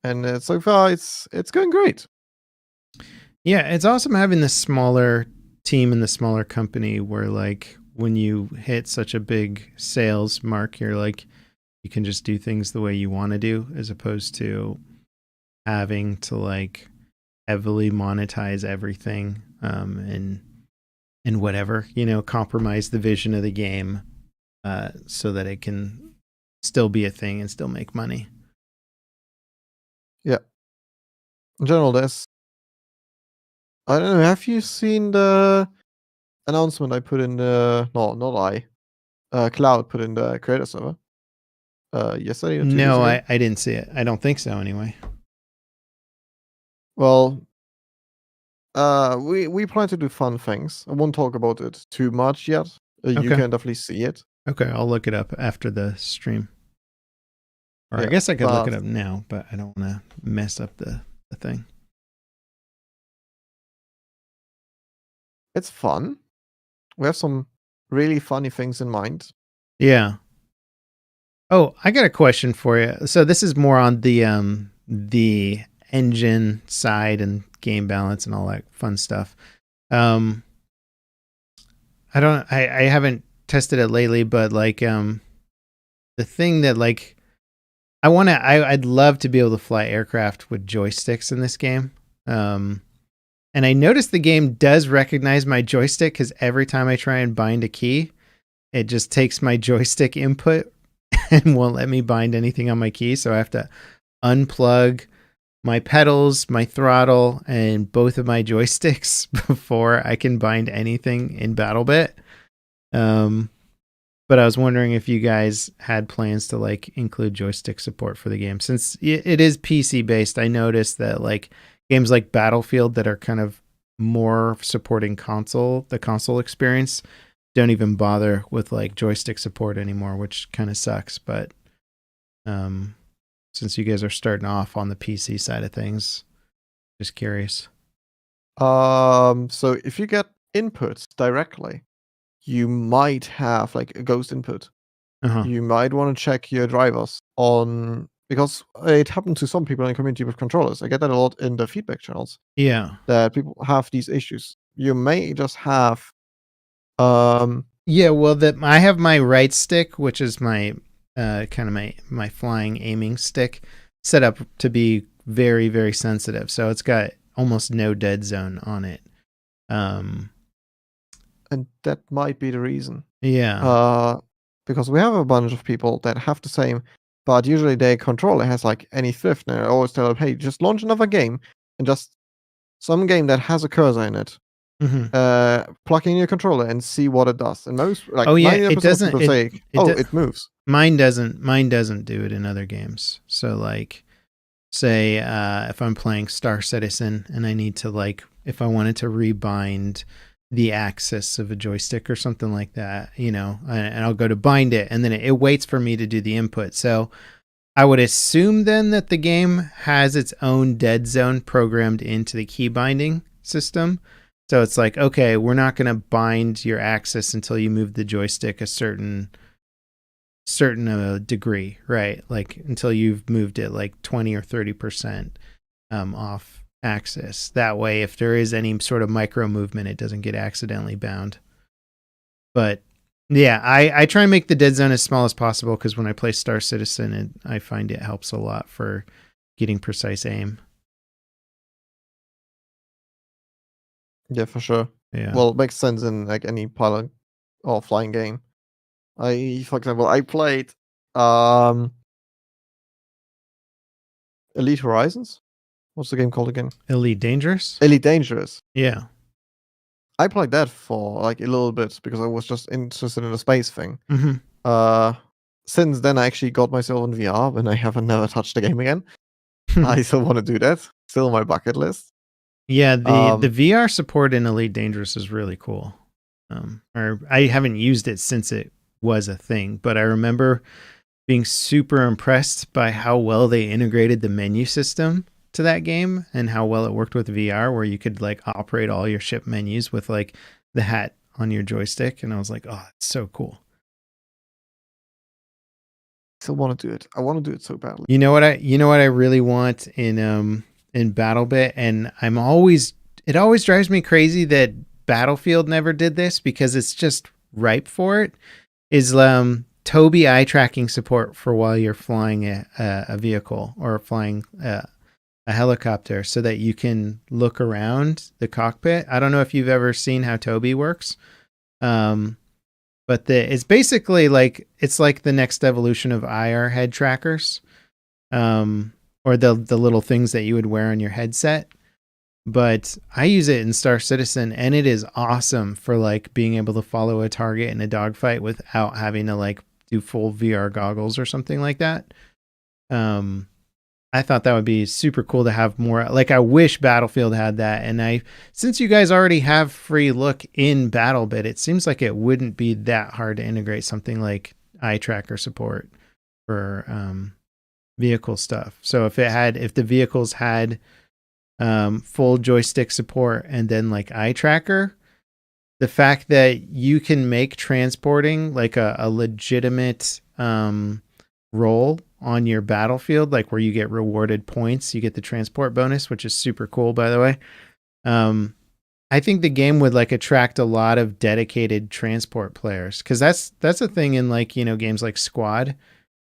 And so far, it's going great. Yeah, it's awesome having the smaller team and the smaller company where like when you hit such a big sales mark, you're like you can just do things the way you want to do as opposed to having to like heavily monetize everything and whatever, compromise the vision of the game so that it can still be a thing and still make money. Yeah. In general, I don't know. Have you seen the announcement I put in the not I Cloud put in the creator server yesterday or 2 days No, ago? I didn't see it. I don't think so anyway. Well, we plan to do fun things. I won't talk about it too much yet. You Okay. can definitely see it. Okay, I'll look it up after the stream. Or I Yeah, guess I could look but it up now, but I don't want to mess up the thing. it's fun. We have some really funny things in mind. Yeah. Oh, I got a question for you. So this is more on the engine side and game balance and all that fun stuff. Um I haven't tested it lately, but like the thing that like I'd love to be able to fly aircraft with joysticks in this game. And I noticed the game does recognize my joystick because every time I try and bind a key, it just takes my joystick input and won't let me bind anything on my key. So I have to unplug my pedals, my throttle, and both of my joysticks before I can bind anything in BattleBit. But I was wondering if you guys had plans to like include joystick support for the game. Since it is PC based, I noticed that like games like Battlefield that are kind of more supporting the console experience don't even bother with like joystick support anymore, which kind of sucks. But since you guys are starting off on the PC side of things, just curious. So if you get inputs directly, you might have like a ghost input. Uh-huh. You might want to check your drivers on because it happened to some people in the community with controllers. I get that a lot in the feedback channels Yeah. that people have these issues. You may just have Yeah, well I have my right stick, which is my kind of my flying aiming stick, set up to be very, very sensitive. So it's got almost no dead zone on it. and that might be the reason. Yeah. Because we have a bunch of people that have the same, but usually their controller has like any thrift, and I always tell them, hey, just launch another game and just some game that has a cursor in it. Plug in your controller and see what it does. And most like Oh yeah, 99% it of doesn't people say, it moves. Mine doesn't do it in other games. So like say if I'm playing Star Citizen and I need to like if I wanted to rebind the axis of a joystick or something like that, and I'll go to bind it and then it waits for me to do the input. So I would assume then that the game has its own dead zone programmed into the key binding system. So it's like, okay, we're not going to bind your axis until you move the joystick a certain degree, right? Like until you've moved it like 20 or 30% off axis. That way, if there is any sort of micro movement, it doesn't get accidentally bound. But yeah, I try and make the dead zone as small as possible because when I play Star Citizen, I find it helps a lot for getting precise aim. Yeah, for sure. Yeah. Well, it makes sense in like any pilot or flying game. For example, I played Elite Horizons. What's the game called again? Elite Dangerous? Elite Dangerous. Yeah. I played that for like a little bit because I was just interested in the space thing. Mm-hmm. Since then, I actually got myself in VR, and I haven't never touched the game again. I still want to do that. Still on my bucket list. Yeah, the VR support in Elite Dangerous is really cool. Or I haven't used it since it was a thing, but I remember being super impressed by how well they integrated the menu system to that game and how well it worked with VR, where you could like operate all your ship menus with like the hat on your joystick. And I was like, oh, it's so cool. I still want to do it. I want to do it so badly. You know what I really want in BattleBit, and it always drives me crazy that Battlefield never did this because it's just ripe for it, is Tobii eye tracking support for while you're flying a vehicle or flying a helicopter, so that you can look around the cockpit. I don't know if you've ever seen how Tobii works, but it's basically like it's like the next evolution of IR head trackers, or the little things that you would wear on your headset. But I use it in Star Citizen, and it is awesome for like being able to follow a target in a dogfight without having to like do full VR goggles or something like that. I thought that would be super cool to have more. Like, I wish Battlefield had that. And since you guys already have free look in BattleBit, it seems like it wouldn't be that hard to integrate something like eye tracker support for vehicle stuff. So if the vehicles had full joystick support and then like eye tracker, the fact that you can make transporting like a legitimate role on your Battlefield, like where you get rewarded points, you get the transport bonus, which is super cool, by the way. I think the game would like attract a lot of dedicated transport players, because that's a thing in like, you know, games like Squad,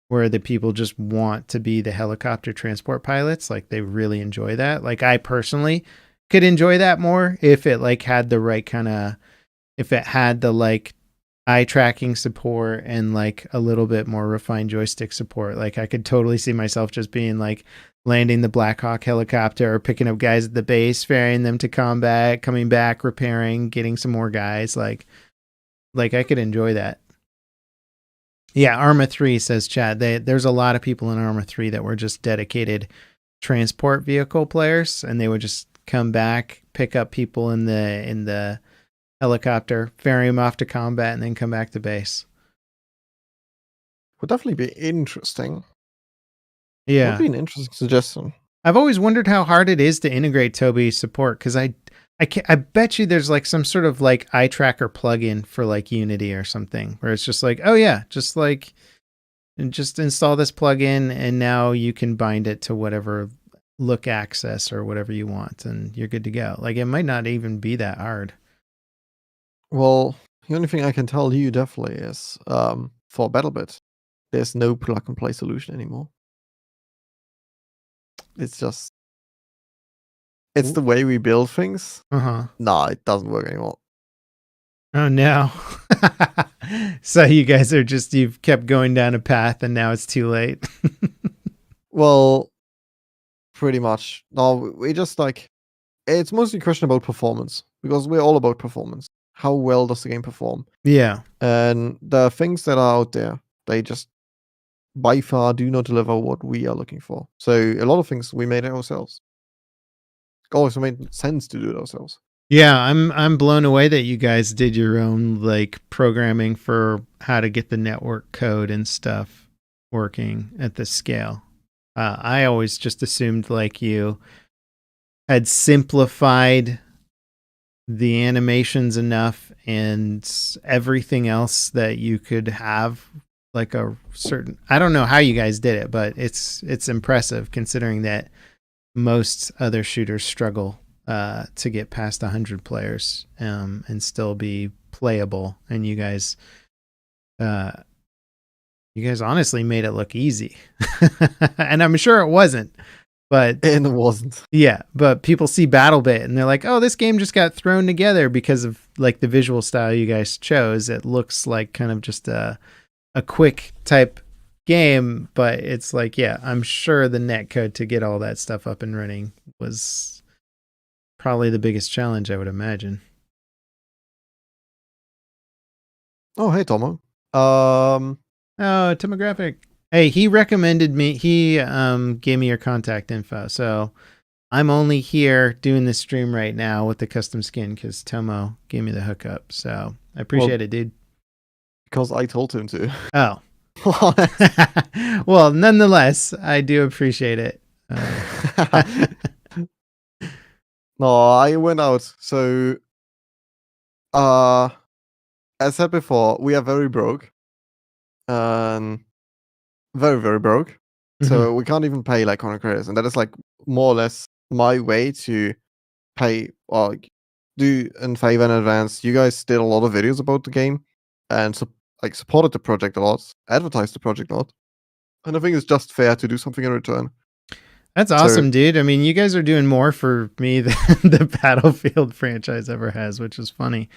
where the people just want to be the helicopter transport pilots. Like, they really enjoy that. Like, I personally could enjoy that more if it like had the right kind of, if it had the like eye tracking support and like a little bit more refined joystick support. Like, I could totally see myself just being like landing the Black Hawk helicopter or picking up guys at the base, ferrying them to combat, coming back, repairing, getting some more guys. Like I could enjoy that. Yeah, Arma 3, says Chad. There's a lot of people in Arma 3 that were just dedicated transport vehicle players, and they would just come back, pick up people in the helicopter, ferry them off to combat, and then come back to base. Would definitely be interesting. Yeah. Would be an interesting suggestion. I've always wondered how hard it is to integrate Tobii support, because I bet you there's like some sort of like eye tracker plugin for like Unity or something, where it's just like, oh yeah, just install this plugin and now you can bind it to whatever look access or whatever you want, and you're good to go. Like, it might not even be that hard. Well, the only thing I can tell you definitely is for BattleBit, there's no plug and play solution anymore. It's just, it's the way we build things. Nah, it doesn't work anymore. Oh no. So you guys are you've kept going down a path and now it's too late. Well, pretty much. No, we just like, it's mostly a question about performance, because we're all about performance. How well does the game perform? Yeah. And the things that are out there, they just by far do not deliver what we are looking for. So a lot of things we made ourselves. It always made sense to do it ourselves. Yeah, I'm blown away that you guys did your own like programming for how to get the network code and stuff working at this scale. I always just assumed like you had simplified the animations enough and everything else that you could have like a certain, I don't know how you guys did it, but it's impressive considering that most other shooters struggle to get past 100 players and still be playable, and you guys honestly made it look easy. And I'm sure it wasn't, but and it wasn't. Yeah, but people see BattleBit and they're like, oh, this game just got thrown together because of like the visual style you guys chose. It looks like kind of just a quick type game, but it's like, yeah, I'm sure the netcode to get all that stuff up and running was probably the biggest challenge, I would imagine. Oh, hey, Tomo. Um, Oh, Tomographic. Hey, he recommended me. He gave me your contact info. So I'm only here doing this stream right now with the custom skin because Tomo gave me the hookup. So I appreciate it, dude. because I told him to. Oh. Well, nonetheless, I do appreciate it. No, I went out. So, as I said before, we are very broke. Very, very broke. So we can't even pay like 100 credits. And that is like more or less my way to pay or like, do in favor in advance. You guys did a lot of videos about the game and supported the project a lot, advertised the project a lot. And I think it's just fair to do something in return. That's awesome, dude. I mean, you guys are doing more for me than the Battlefield franchise ever has, which is funny.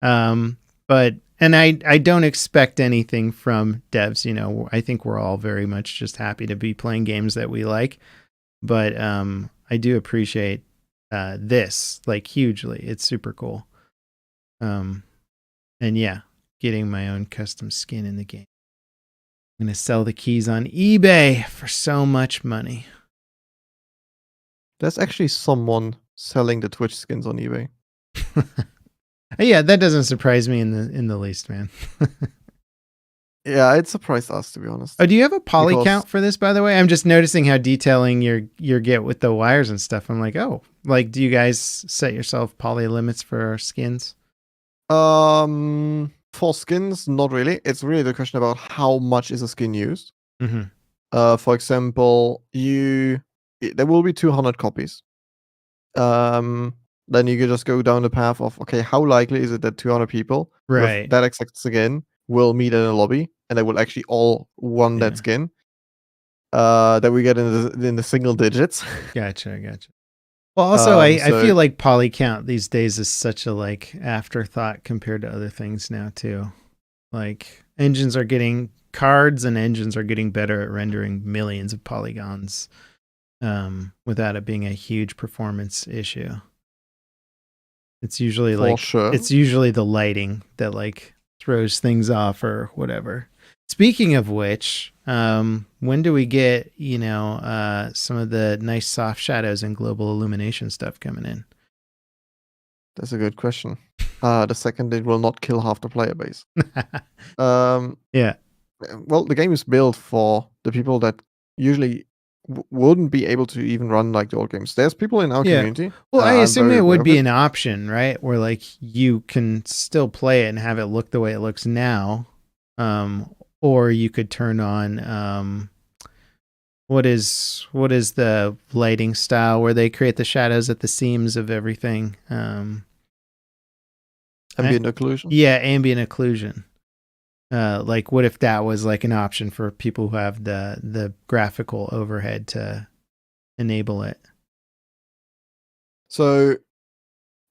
But I don't expect anything from devs. You know, I think we're all very much just happy to be playing games that we like. But I do appreciate this like hugely. It's super cool. And yeah, getting my own custom skin in the game. I'm gonna sell the keys on eBay for so much money. There's actually someone selling the Twitch skins on eBay. Yeah, that doesn't surprise me in the least, man. Yeah, it surprised us, to be honest. Oh, do you have a poly count for this, by the way? I'm just noticing how detailing your get with the wires and stuff. I'm like, oh, like, do you guys set yourself poly limits for skins? For skins, not really. It's really the question about how much is a skin used. For example, there will be 200 copies. Then you could just go down the path of, okay, how likely is it that 200 people with that exact skin will meet in a lobby and they will actually all want that skin? That we get in the single digits. Gotcha. Well, also, I feel like poly count these days is such a like afterthought compared to other things now too. Like cards and engines are getting better at rendering millions of polygons without it being a huge performance issue. It's usually it's usually the lighting that like throws things off or whatever. Speaking of which, when do we get, some of the nice soft shadows and global illumination stuff coming in? That's a good question. The second it will not kill half the player base. Yeah. Well, the game is built for the people that usually wouldn't be able to even run like the old games. There's people in our community. Well, I assume it would be an option, right? Where like you can still play it and have it look the way it looks now. Or you could turn on what is the lighting style where they create the shadows at the seams of everything? Ambient occlusion. Yeah, ambient occlusion. Like what if that was like an option for people who have the graphical overhead to enable it? So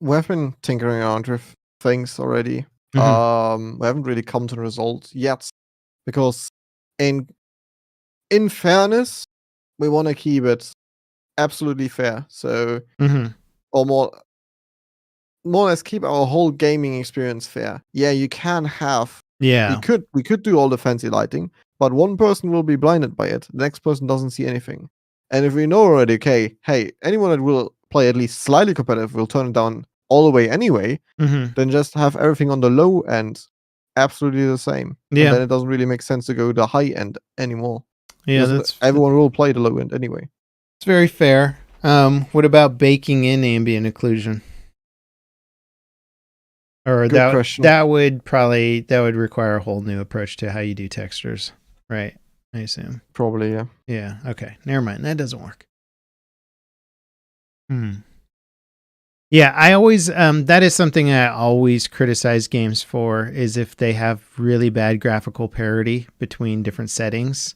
we've been tinkering around with things already. We haven't really come to the result yet because in fairness, we want to keep it absolutely fair. So or more or less keep our whole gaming experience fair. Yeah, you can have we could do all the fancy lighting, but one person will be blinded by it. The next person doesn't see anything. And if we know already, okay, hey, anyone that will play at least slightly competitive will turn it down all the way anyway, then just have everything on the low end absolutely the same. Yeah. And then it doesn't really make sense to go the high end anymore. Yeah, everyone will play the low end anyway. It's very fair. What about baking in ambient occlusion? Or that would require a whole new approach to how you do textures, right? I assume. Probably, yeah. Yeah. Okay. Never mind. That doesn't work. Yeah, I always that is something I always criticize games for is if they have really bad graphical parity between different settings.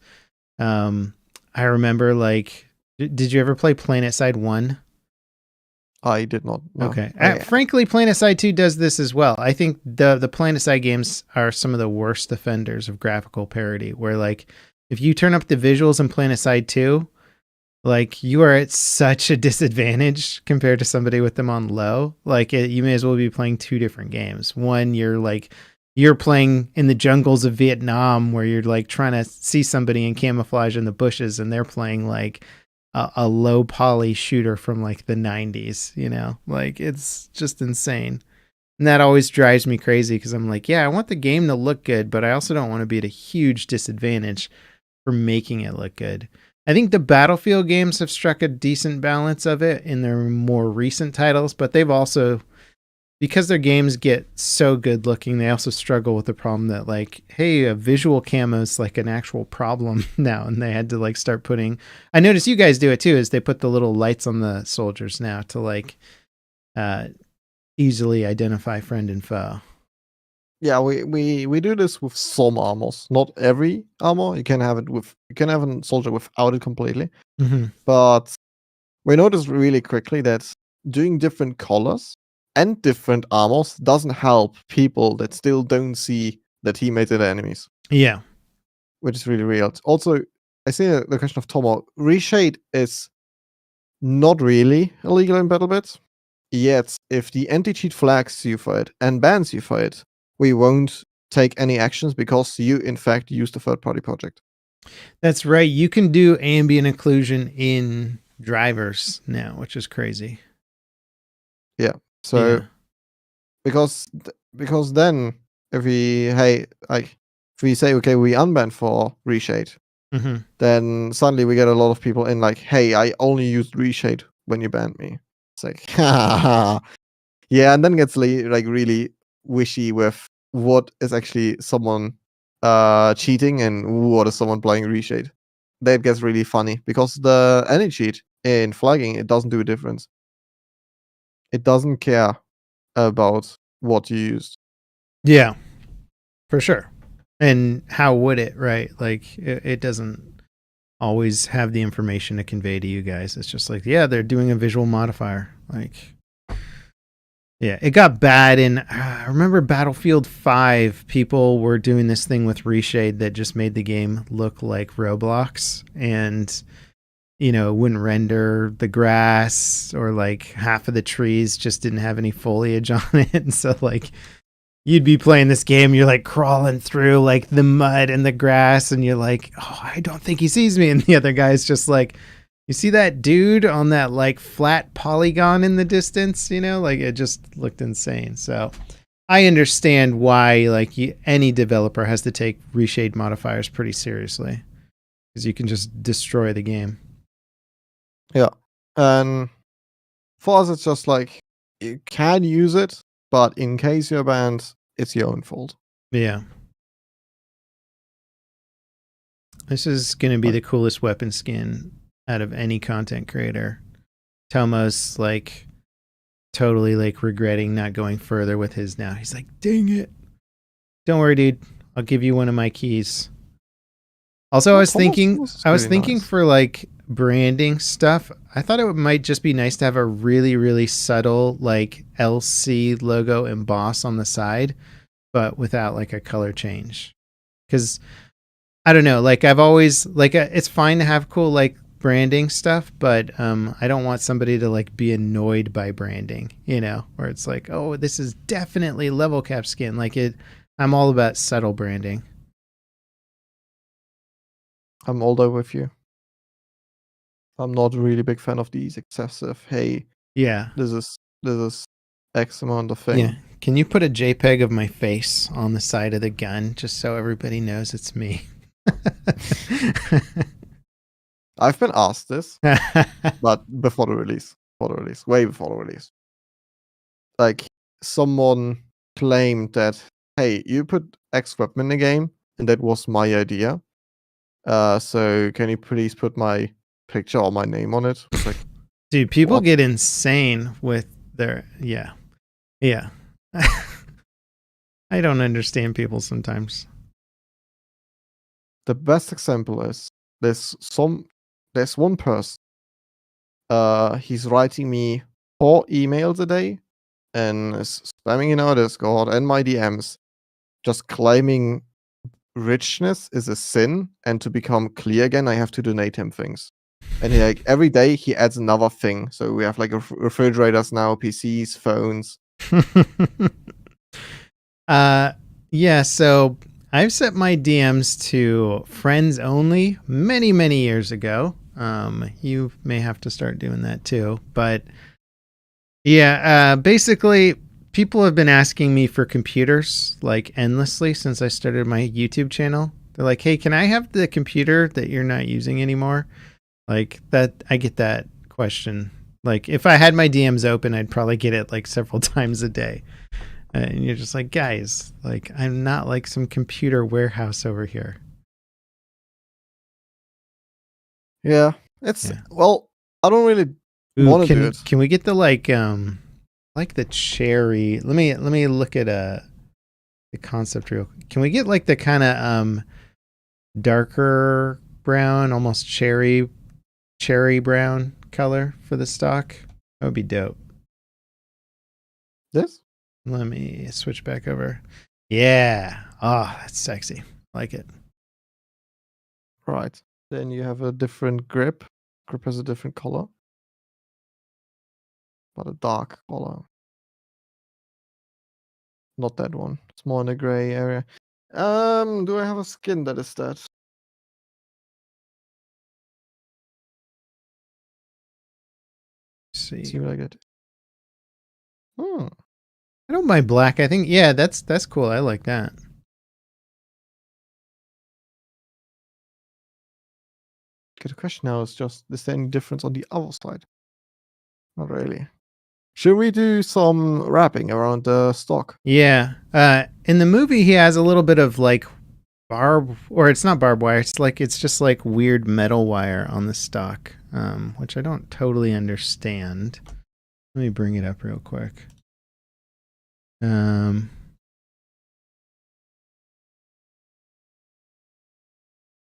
I remember like, did you ever play PlanetSide 1? I did not. No. Okay. Frankly, PlanetSide 2 does this as well. I think the PlanetSide games are some of the worst offenders of graphical parity, where like If you turn up the visuals in Planetside 2, like you are at such a disadvantage compared to somebody with them on low. Like you may as well be playing two different games. One, you're playing in the jungles of Vietnam where you're like trying to see somebody in camouflage in the bushes, and they're playing like a low poly shooter from like the 90s, you know? Like it's just insane. And that always drives me crazy because I'm like, yeah, I want the game to look good, but I also don't want to be at a huge disadvantage for making it look good. I think the Battlefield games have struck a decent balance of it in their more recent titles, but they've also, because their games get so good looking, they also struggle with the problem that like, hey, a visual camo is like an actual problem now, and they had to like start putting. I notice you guys do it too, is they put the little lights on the soldiers now to like easily identify friend and foe. Yeah, we do this with some armors, not every armor. You can have a soldier without it completely, Mm-hmm. but we noticed really quickly that doing different colors and different armors doesn't help people that still don't see the teammates and the enemies, Yeah. which is really real. Also, I see the question of Tomo. Reshade is not really illegal in BattleBit. Yet, if the anti-cheat flags you for it and bans you for it, we won't take any actions because you, in fact, used a third-party project. That's right. You can do ambient occlusion in drivers now, which is crazy. Yeah. So Yeah. because then if we say okay we unban for reshade, Mm-hmm. then suddenly we get a lot of people in like, hey, I only used reshade when you banned me. It's like, yeah, and then it gets like really wishy with what is actually someone cheating and what is someone playing reshade. That gets really funny because the any cheat in flagging, it doesn't do a difference. It doesn't care about what you used. Yeah, for sure. And how would it, right? Like it doesn't always have the information to convey to you guys. It's just like, yeah, they're doing a visual modifier. Like, yeah, it got bad in, I remember Battlefield 5, people were doing this thing with Reshade that just made the game look like Roblox, and, you know, it wouldn't render the grass, or like half of the trees just didn't have any foliage on it. And so, like, you'd be playing this game, you're like crawling through like the mud and the grass, and you're like, oh, I don't think he sees me. And the other guy's just like, you see that dude on that like flat polygon in the distance, you know, like it just looked insane. So I understand why like any developer has to take reshade modifiers pretty seriously, because you can just destroy the game. Yeah. And for us, it's just like you can use it, but in case you're banned, it's your own fault. Yeah. This is going to be the coolest weapon skin out of any content creator. Tomo's like totally like regretting not going further with his now. He's like, dang it. Don't worry, dude. I'll give you one of my keys. Also, I was thinking Nice. for like branding stuff, I thought it might just be nice to have a really, really subtle like LC logo emboss on the side, but without like a color change. Because I don't know, like I've always like it's fine to have cool like branding stuff, but I don't want somebody to like be annoyed by branding, you know, where it's like, oh, this is definitely level cap skin. Like it, I'm all about subtle branding. I'm all there with you. I'm not a really big fan of these excessive, hey, Yeah. this is X amount of thing. Yeah. Can you put a JPEG of my face on the side of the gun just so everybody knows it's me? I've been asked this, but before the release. Way before the release. Like someone claimed that, hey, you put X weapon in the game, and that was my idea. So can you please put my picture or my name on it? It's like, Dude, people what? get insane with their yeah. Yeah. I don't understand people sometimes. The best example is there's one person. He's writing me 4 emails a day and is spamming in our Discord and my DMs, just claiming richness is a sin, and to become clear again, I have to donate him things. And he, like every day he adds another thing. So we have like refrigerators now, PCs, phones. Yeah, so I've set my DMs to friends only many, many years ago. You may have to start doing that too. But yeah, basically, people have been asking me for computers like endlessly since I started my YouTube channel. They're like, hey, can I have the computer that you're not using anymore? Like that, I get that question. Like if I had my DMs open, I'd probably get it like several times a day. And you're just like, guys, like I'm not like some computer warehouse over here. Yeah, it's Yeah. well, I don't really Ooh, want to do it. can we get the like the cherry? Let me look at the concept real quick. Can we get like the kind of darker brown, almost cherry brown color for the stock? That would be dope. This? Let me switch back over. Yeah. Oh, that's sexy. Like it. Right. Then you have a different grip. Grip has a different color. But a dark color. Not that one. It's more in the gray area. Do I have a skin that is that? Let's see. See what I get. Hmm. I don't mind black. I think yeah, that's cool. I like that. Okay, the question now is just, is there any difference on the other side? Not really. Should we do some wrapping around the stock? Yeah. In the movie he has a little bit of like or it's not barbed wire, it's just like weird metal wire on the stock. Which I don't totally understand. Let me bring it up real quick. I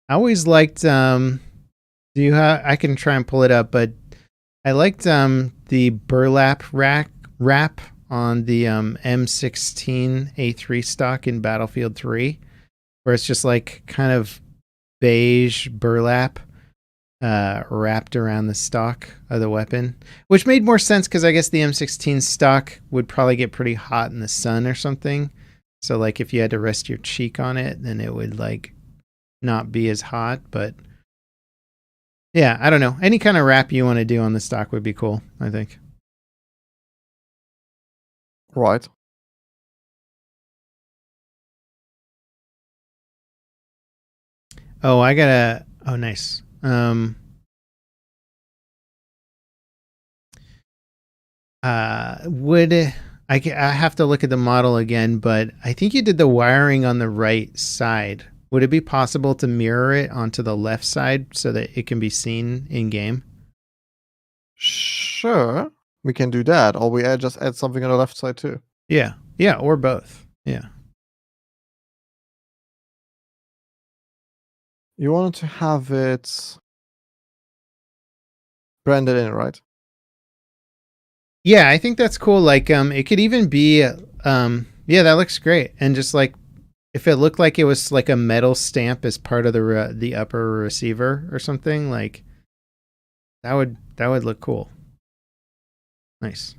always liked I can try and pull it up, but I liked the burlap wrap on the M16A3 stock in Battlefield 3, where it's just like kind of beige burlap wrapped around the stock of the weapon, which made more sense because I guess the M16 stock would probably get pretty hot in the sun or something. So like if you had to rest your cheek on it, then it would like not be as hot. But yeah, I don't know. Any kind of wrap you want to do on the stock would be cool, I think. Right. Oh, I gotta. Oh, nice. Would I have to look at the model again, but I think you did the wiring on the right side. Would it be possible to mirror it onto the left side so that it can be seen in game? Sure. We can do that. Or we just add something on the left side too. Yeah. Yeah, or both. Yeah. You wanted to have it branded in, right? Yeah, I think that's cool. Like it could even be yeah, that looks great. And just like if it looked like it was like a metal stamp as part of the upper receiver or something, like that would look cool. Nice.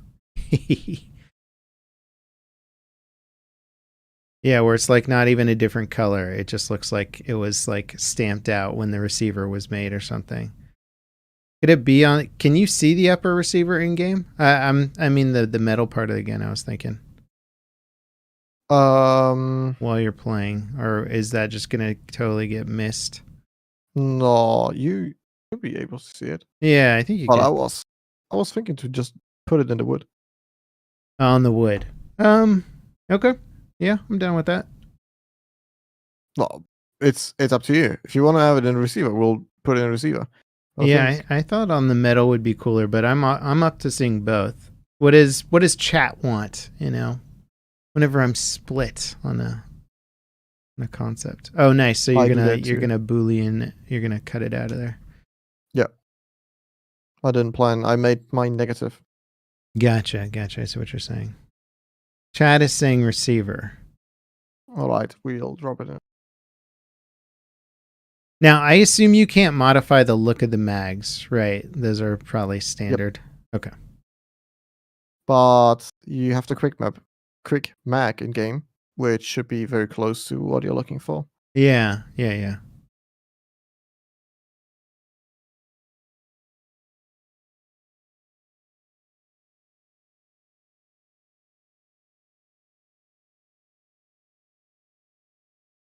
Yeah, where it's like not even a different color. It just looks like it was like stamped out when the receiver was made or something. Could it be on? Can you see the upper receiver in game? I mean the metal part of the gun. I was thinking while you're playing, or is that just gonna totally get missed? No, you should be able to see it. Yeah, I think you But could. I was thinking to just put it in the wood. On the wood. Okay. Yeah, I'm down with that. No, it's up to you. If you want to have it in a receiver, we'll put it in a receiver. Yeah, I thought on the metal would be cooler, but I'm up to seeing both. What does chat want? You know, whenever I'm split on a concept. Oh, nice. So I do that you're too. gonna boolean. You're gonna cut it out of there. Yeah. I didn't plan. I made mine negative. Gotcha. I see what you're saying. Chat is saying receiver. All right, we'll drop it in. Now, I assume you can't modify the look of the mags, right? Those are probably Yep. standard. Okay. But you have the quick mag in game, which should be very close to what you're looking for. Yeah, yeah, yeah.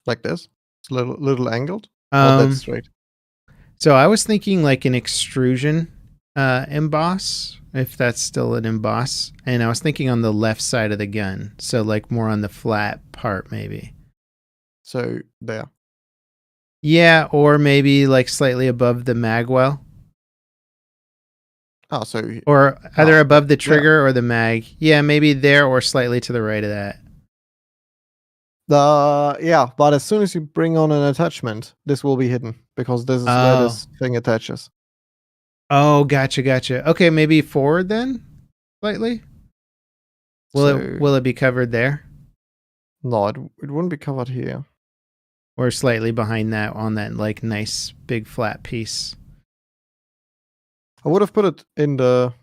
Like this. It's a little angled. Oh, that's Um, straight. so I was thinking like an extrusion emboss, if that's still an emboss. And I was thinking on the left side of the gun. So like more on the flat part, maybe. So there. Yeah, or maybe like slightly above the magwell. Ah, so Or either above the there. trigger or the mag. Yeah, maybe there or slightly to the right of that. But as soon as you bring on an attachment, this will be hidden because this is where Oh. this thing attaches. Oh, gotcha. Okay, maybe forward then? Slightly? So Will it be covered there? no, it wouldn't be covered here. Or slightly behind that on that like nice big flat piece? I would have put it in a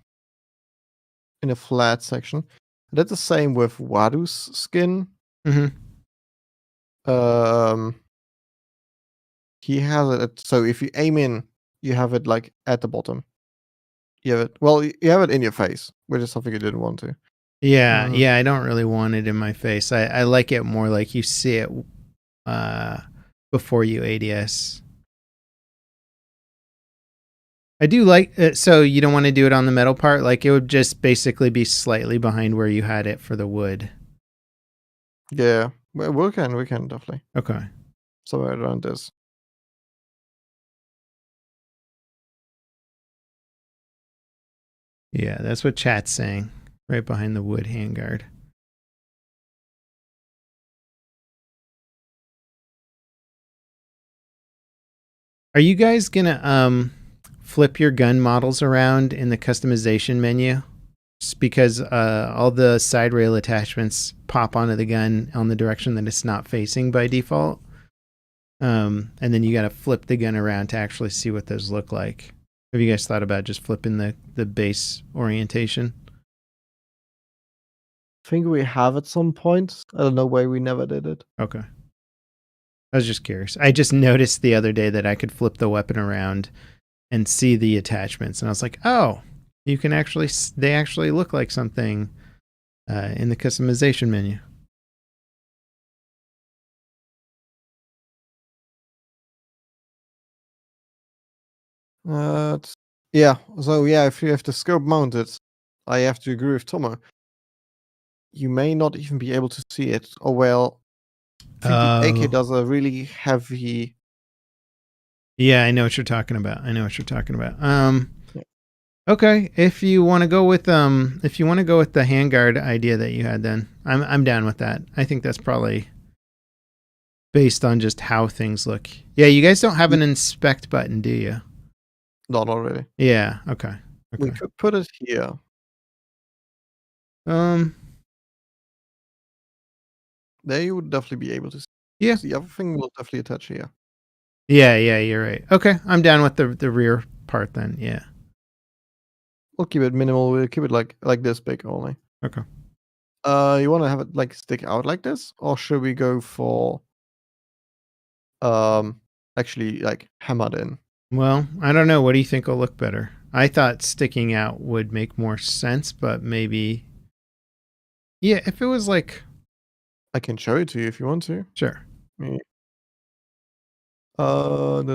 flat section. I did the same with Wadu's skin. Mm-hmm. Um, he has it. So if you aim in, you have it like at the bottom. You have it. Well, you have it in your face, which is something you didn't want to. Yeah, I don't really want it in my face. I like it more like you see it uh, before you ADS. I do like so you don't want to do it on the metal part. Like it would just basically be slightly behind where you had it for the wood. Yeah, we can definitely Okay. somewhere around this. Yeah, that's what chat's saying. Right behind the wood handguard. Are you guys gonna flip your gun models around in the customization menu? Just because all the side rail attachments pop onto the gun on the direction that it's not facing by default. And then you got to flip the gun around to actually see what those look like. Have you guys thought about just flipping the base orientation? I think we have at some point. I don't know why we never did it. Okay. I was just curious. I just noticed the other day that I could flip the weapon around and see the attachments, and I was like, "Oh, you can actually they actually look like something in the customization menu." Yeah. So yeah, if you have the scope mounted, I have to agree with Tomo. You may not even be able to see it. Oh well. I think the AK Oh, does a really heavy. yeah, I know what you're talking about. Yeah. Okay, if you want to go with the handguard idea that you had, then I'm down with that. I think that's probably based on just how things look. Yeah, you guys don't have an inspect button, do you? No, not really. Yeah. Okay. We Okay. could put it here. Um. There you would definitely be able to see. Yeah. The other thing will definitely attach here. Yeah. Yeah. You're right. Okay, I'm down with the rear part then. Yeah. We'll keep it minimal. We'll keep it like this big only. Okay. You want to have it like stick out like this, or should we go for actually like hammered in? Well, I don't know. What do you think will look better? I thought sticking out would make more sense, but maybe. Yeah, if it was like. I can show it to you if you want to. Sure. Me. Asphalt.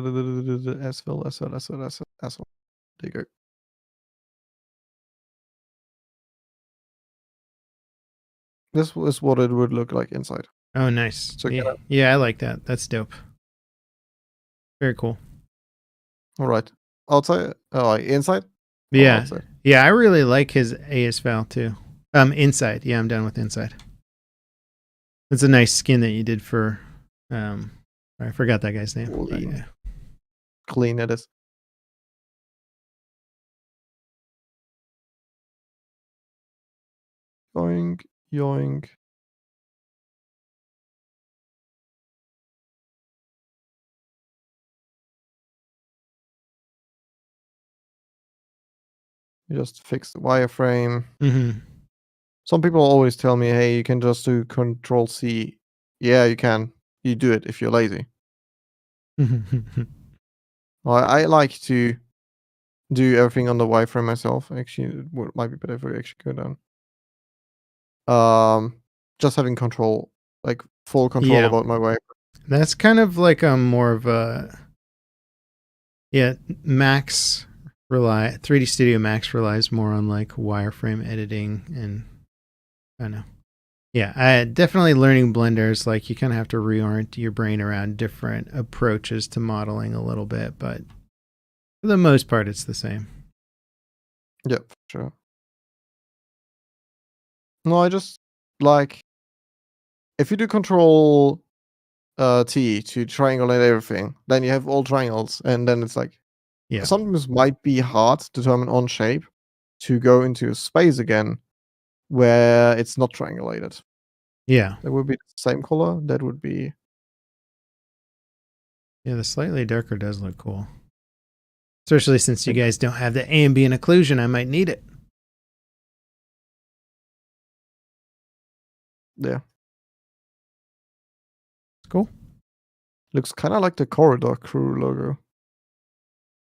There you go. This is what it would look like inside. Oh, nice. So Yeah. get it. Yeah, I like that. That's dope. Very cool. All right. Outside. Oh, inside or Yeah. outside. Yeah, I really like his AS Val too. Inside. Yeah, I'm done with inside. It's a nice skin that you did for I forgot that guy's name. Clean. Yeah. Clean it is. Yoink. Yoink. You just fix the wireframe. Mm-hmm. Some people always tell me, "Hey, you can just do Control C." Yeah, you can. You do it if you're lazy. I like to do everything on the wireframe myself. Actually, it might be better if we actually go down. Just having control, like full control Yeah, about my wireframe. that's kind of like a more of a Max 3D Studio Max relies more on like wireframe editing, and I don't know. Yeah, I definitely learning Blender is like you kind of have to reorient your brain around different approaches to modeling a little bit, but for the most part, it's the same. Yeah, for sure. No, I just like if you do Control T to triangulate everything, then you have all triangles, and then it's like Yeah, sometimes might be hard to determine on shape to go into a space again where it's not triangulated. yeah, That would be the same color. That would be yeah. The slightly darker does look cool, especially since you like, guys don't have the ambient occlusion. I might need it. yeah. It's cool. Looks kind of like the Corridor Crew logo.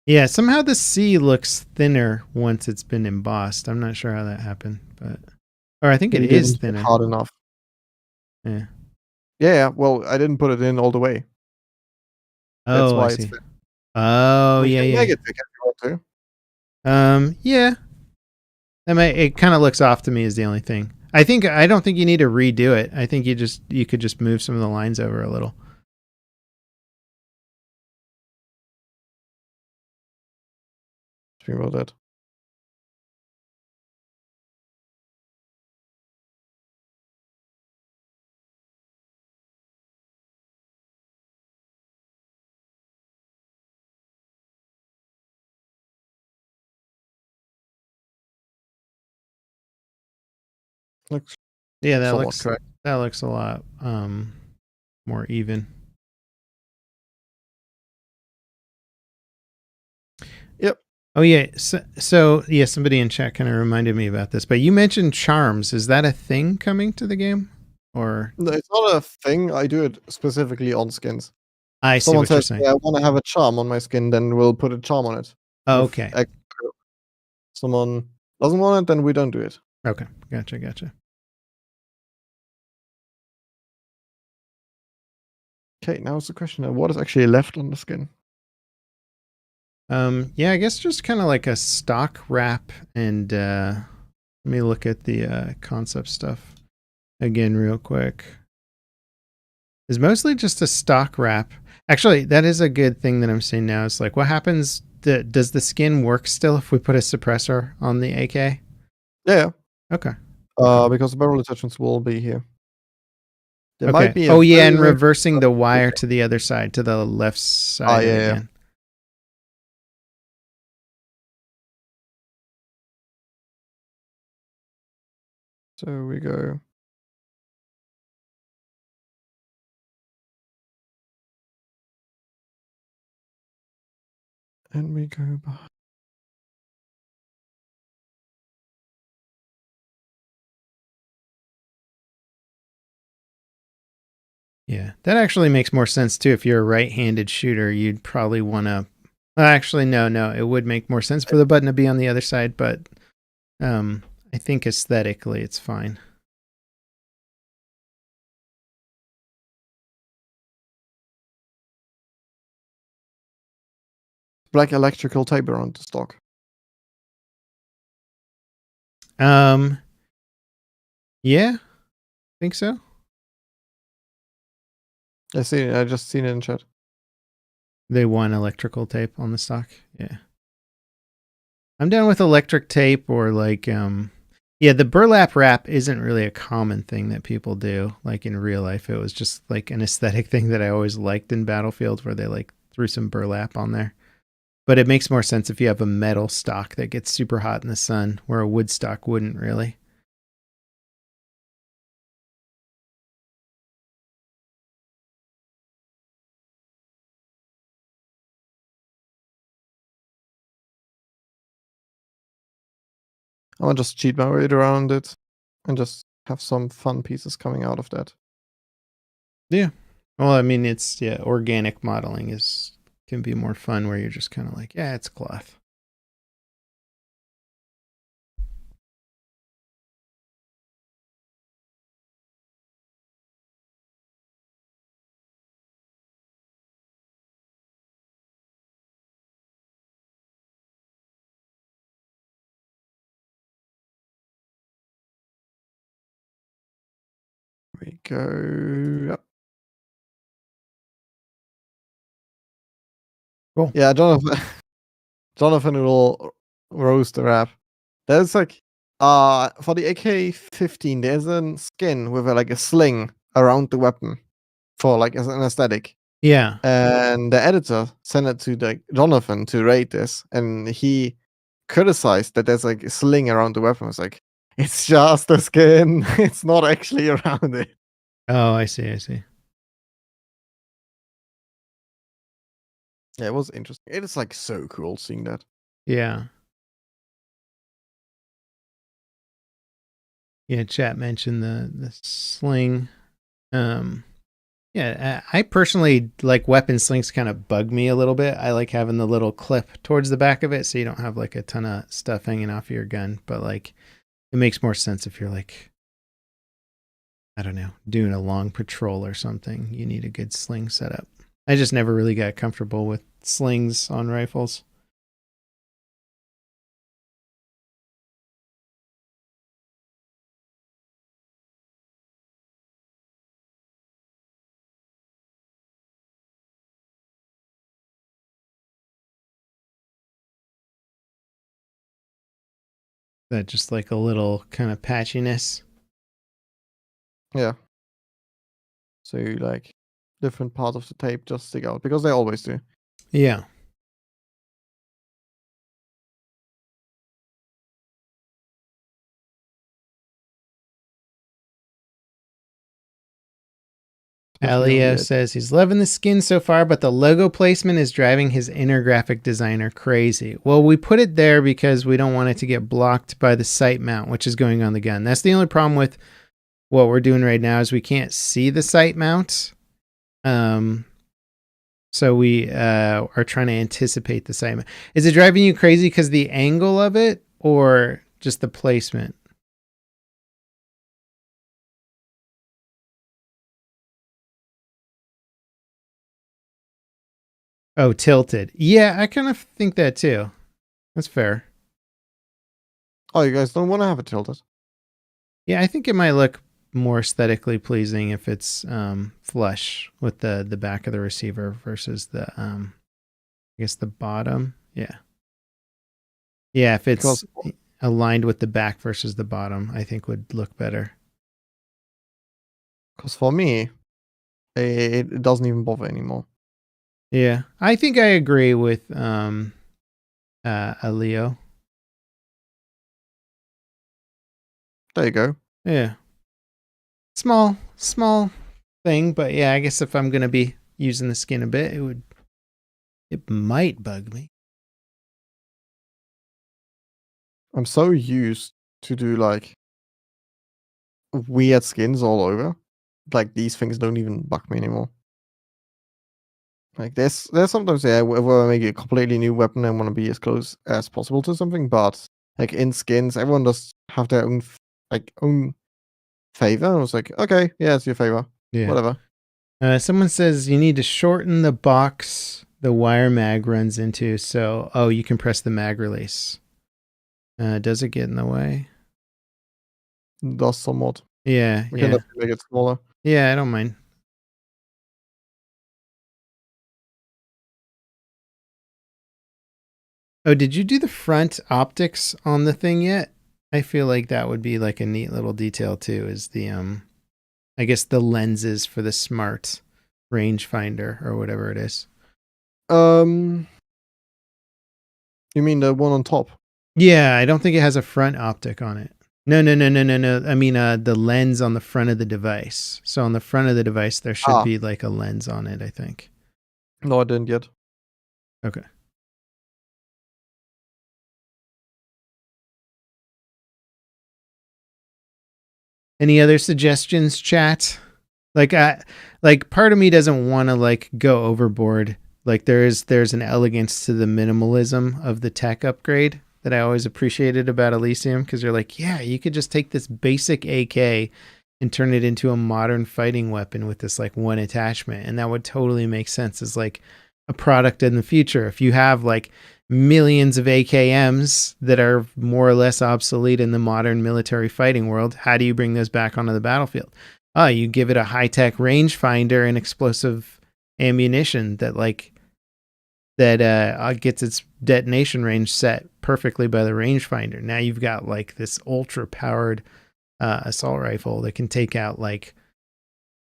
Yeah, somehow the C looks thinner once it's been embossed. I'm not sure how that happened, but or I think it Maybe is didn't hit thinner. hard enough. Yeah. Yeah, well, I didn't put it in all the way. That's Oh, I why it's see. thick. Oh, We yeah, can make yeah. it thick if you want to. Yeah. It kind of looks off to me is the only thing. I don't think you need to redo it. I think you could just move some of the lines over a little. Think about that. Looks Yeah, somewhat correct. that looks a lot more even. Yep. Oh yeah, so yeah, somebody in chat kind of reminded me about this. But you mentioned charms. Is that a thing coming to the game? Or No, it's not a thing. I do it specifically on skins. I see Someone what you're says, saying. "Yeah, I want to have a charm on my skin," then we'll put a charm on it. Oh, With okay. someone doesn't want it, then we don't do it. Okay. Gotcha. Okay, now it's the question of what is actually left on the skin. Yeah, I guess just kind of like a stock wrap, and let me look at the concept stuff again real quick. It's mostly just a stock wrap. Actually, that is a good thing that I'm seeing now. It's like, what happens? Does the skin work still if we put a suppressor on the AK? Yeah, Okay. because the barrel attachments will be here. There might Okay. be a Oh yeah, very, and very reversing the wire to the other side, to the left side yeah, yeah. again. So we go. And we go back. Yeah, that actually makes more sense too. If you're a right-handed shooter, you'd probably want to. Well, actually, no. It would make more sense for the button to be on the other side, but I think aesthetically, it's fine. Black electrical tape around the stock. Yeah, think so. I just seen it in chat. They want electrical tape on the stock. Yeah, I'm down with electric tape or like yeah, the burlap wrap isn't really a common thing that people do. Like in real life, it was just like an aesthetic thing that I always liked in Battlefield, where they like threw some burlap on there. But it makes more sense if you have a metal stock that gets super hot in the sun, where a wood stock wouldn't really. I want to just cheat my way around it and just have some fun pieces coming out of that. Yeah. Well, I mean, it's organic modeling can be more fun where you're just kind of like, yeah, it's cloth. There we go. Yep. Cool. Yeah, Jonathan will roast the rap. There's like for the AK-15, there's a skin with like a sling around the weapon for like as an aesthetic. Yeah. And the editor sent it to Jonathan to rate this, and he criticized that there's like a sling around the weapon. It's like, it's just a skin. It's not actually around it. Oh, I see. Yeah, it was interesting. It is like so cool seeing that. Yeah. Yeah, chat mentioned the sling. Yeah, I personally like weapon slings kind of bug me a little bit. I like having the little clip towards the back of it so you don't have like a ton of stuff hanging off your gun. But like it makes more sense if you're like, I don't know, doing a long patrol or something. You need a good sling setup. I just never really got comfortable with slings on rifles. That just like a little kind of patchiness. Yeah. So like different parts of the tape just stick out because they always do. Yeah. Especially on the Alio edge. says he's loving the skin so far, but the logo placement is driving his inner graphic designer crazy. Well, we put it there because we don't want it to get blocked by the sight mount, which is going on the gun. That's the only problem with what we're doing right now is we can't see the sight mount. So we are trying to anticipate the sight mount. Is it driving you crazy because the angle of it or just the placement? Oh, tilted. Yeah, I kind of think that too. That's fair. Oh, you guys don't want to have it tilted? Yeah, I think it might look more aesthetically pleasing if it's flush with the back of the receiver versus the I guess the bottom. Yeah. Yeah, if it's Because aligned with the back versus the bottom, I think would look better. for me, it doesn't even bother anymore. Yeah. I think I agree with a Leo. There you go. Yeah. Small thing, but yeah, I guess if I'm gonna be using the skin a bit, it might bug me. I'm so used to do like weird skins all over. Like these things don't even bug me anymore. Like there's sometimes where I make a completely new weapon and want to be as close as possible to something, but like in skins, everyone does have their own own favor. And I was like, okay, yeah, it's your favor. Yeah. Whatever. Someone says you need to shorten the box the wire mag runs into, so you can press the mag release. Does it get in the way? Does somewhat. Yeah, We can definitely make it smaller. yeah. I don't mind. Oh, did you do the front optics on the thing yet? I feel like that would be like a neat little detail too. Is the I guess the lenses for the smart rangefinder or whatever it is. You mean the one on top? Yeah, I don't think it has a front optic on it. No. I mean, the lens on the front of the device. So on the front of the device, there should be like a lens on it, I think. No, I didn't yet. Okay. Any other suggestions, chat? Like part of me doesn't want to like go overboard. Like there's an elegance to the minimalism of the tech upgrade that I always appreciated about Elysium, because you're like, yeah, you could just take this basic AK and turn it into a modern fighting weapon with this like one attachment, and that would totally make sense as like a product in the future. If you have like millions of AKMs that are more or less obsolete in the modern military fighting world, how do you bring those back onto the battlefield? Oh, you give it a high-tech rangefinder and explosive ammunition that gets its detonation range set perfectly by the rangefinder. Now you've got like this ultra-powered assault rifle that can take out like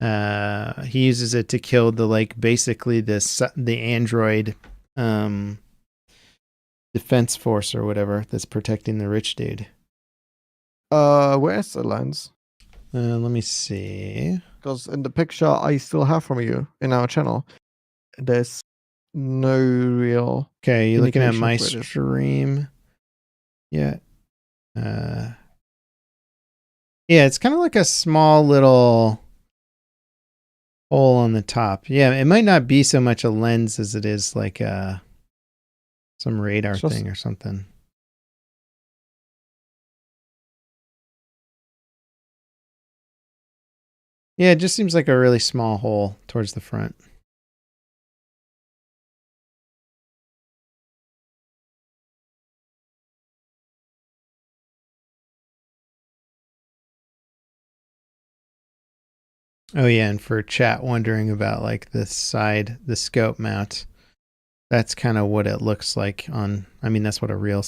he uses it to kill the like basically the android defense force or whatever that's protecting the rich dude. Where's the lens? Let me see. Because in the picture I still have from you in our channel, there's no real. Okay, you looking at indication my of where it is. stream? Yeah. Yeah, it's kind of like a small little hole on the top. Yeah, it might not be so much a lens as it is like some radar thing or something. Yeah, it just seems like a really small hole towards the front. Oh yeah, and for chat wondering about like the scope mount, that's kind of what it looks like on. I mean, that's what a real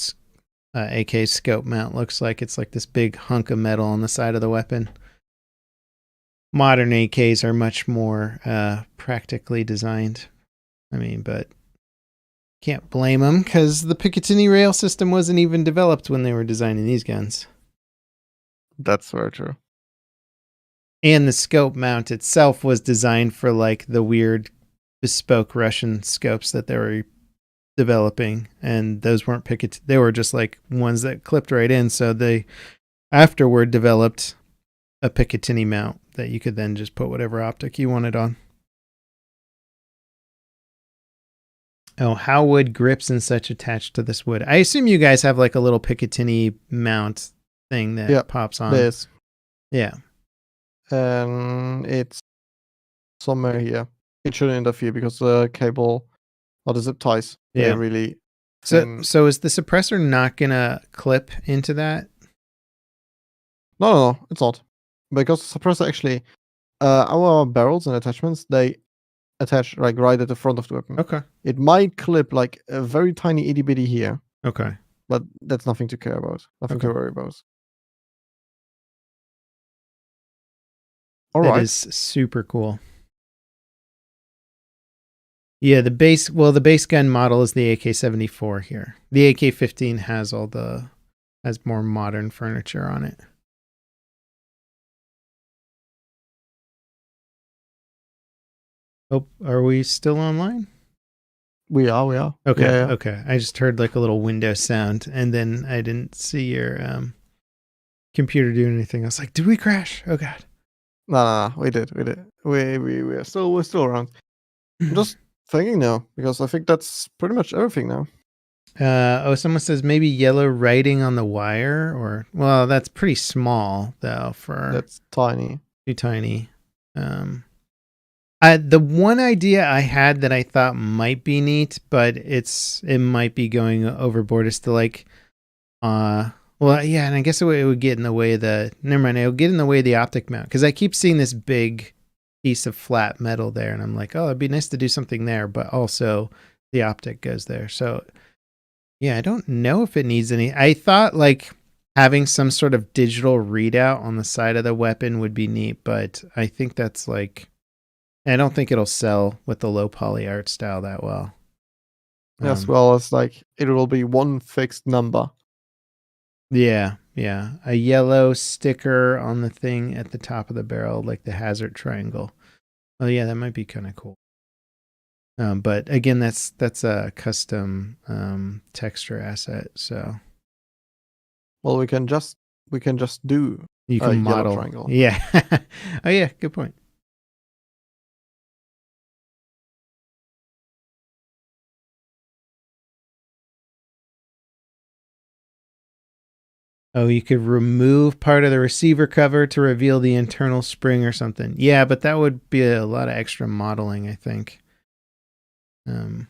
AK scope mount looks like. It's like this big hunk of metal on the side of the weapon. Modern AKs are much more practically designed. I mean, but can't blame them because the Picatinny rail system wasn't even developed when they were designing these guns. That's very true. And the scope mount itself was designed for like the weird bespoke Russian scopes that they were developing, and those weren't Picatinny. They were just like ones that clipped right in. So they afterward developed a Picatinny mount that you could then just put whatever optic you wanted on. Oh, how would grips and such attach to this wood? I assume you guys have like a little Picatinny mount thing that pops on. There's. Yeah. And it's somewhere here. It shouldn't interfere because the cable or the zip ties, they're really thin. So is the suppressor not gonna clip into that? No, it's not. Because the suppressor actually, our barrels and attachments, they attach like right at the front of the weapon. Okay. It might clip like a very tiny itty bitty here. Okay. But that's nothing to care about. Nothing to worry about. All right. That is super cool. Yeah, the base gun model is the AK-74 here. The AK-15 has has more modern furniture on it. Oh, are we still online? We are. Okay, yeah. Okay. I just heard like a little window sound, and then I didn't see your computer doing anything. I was like, did we crash? Oh god. No, we did. We're still around. I'm just thinking now, because I think that's pretty much everything now. Someone says maybe yellow writing on the wire, or well, that's pretty small though. That's tiny. Too tiny. The one idea I had that I thought might be neat, but it might be going overboard, is to like, and I guess it would get in the way of never mind, it'll get in the way of the optic mount, because I keep seeing this big piece of flat metal there, and I'm like, oh, it'd be nice to do something there, but also the optic goes there. So yeah, I don't know if it needs any. I thought like having some sort of digital readout on the side of the weapon would be neat, but I think that's like, I don't think it'll sell with the low poly art style that well. As well as like it will be one fixed number. Yeah. A yellow sticker on the thing at the top of the barrel, like the hazard triangle. Oh yeah, that might be kind of cool. But again, that's a custom texture asset. So, well, we can just do You can Yellow model. triangle. Yeah. Oh yeah, good point. Oh, you could remove part of the receiver cover to reveal the internal spring or something. Yeah, but that would be a lot of extra modeling, I think.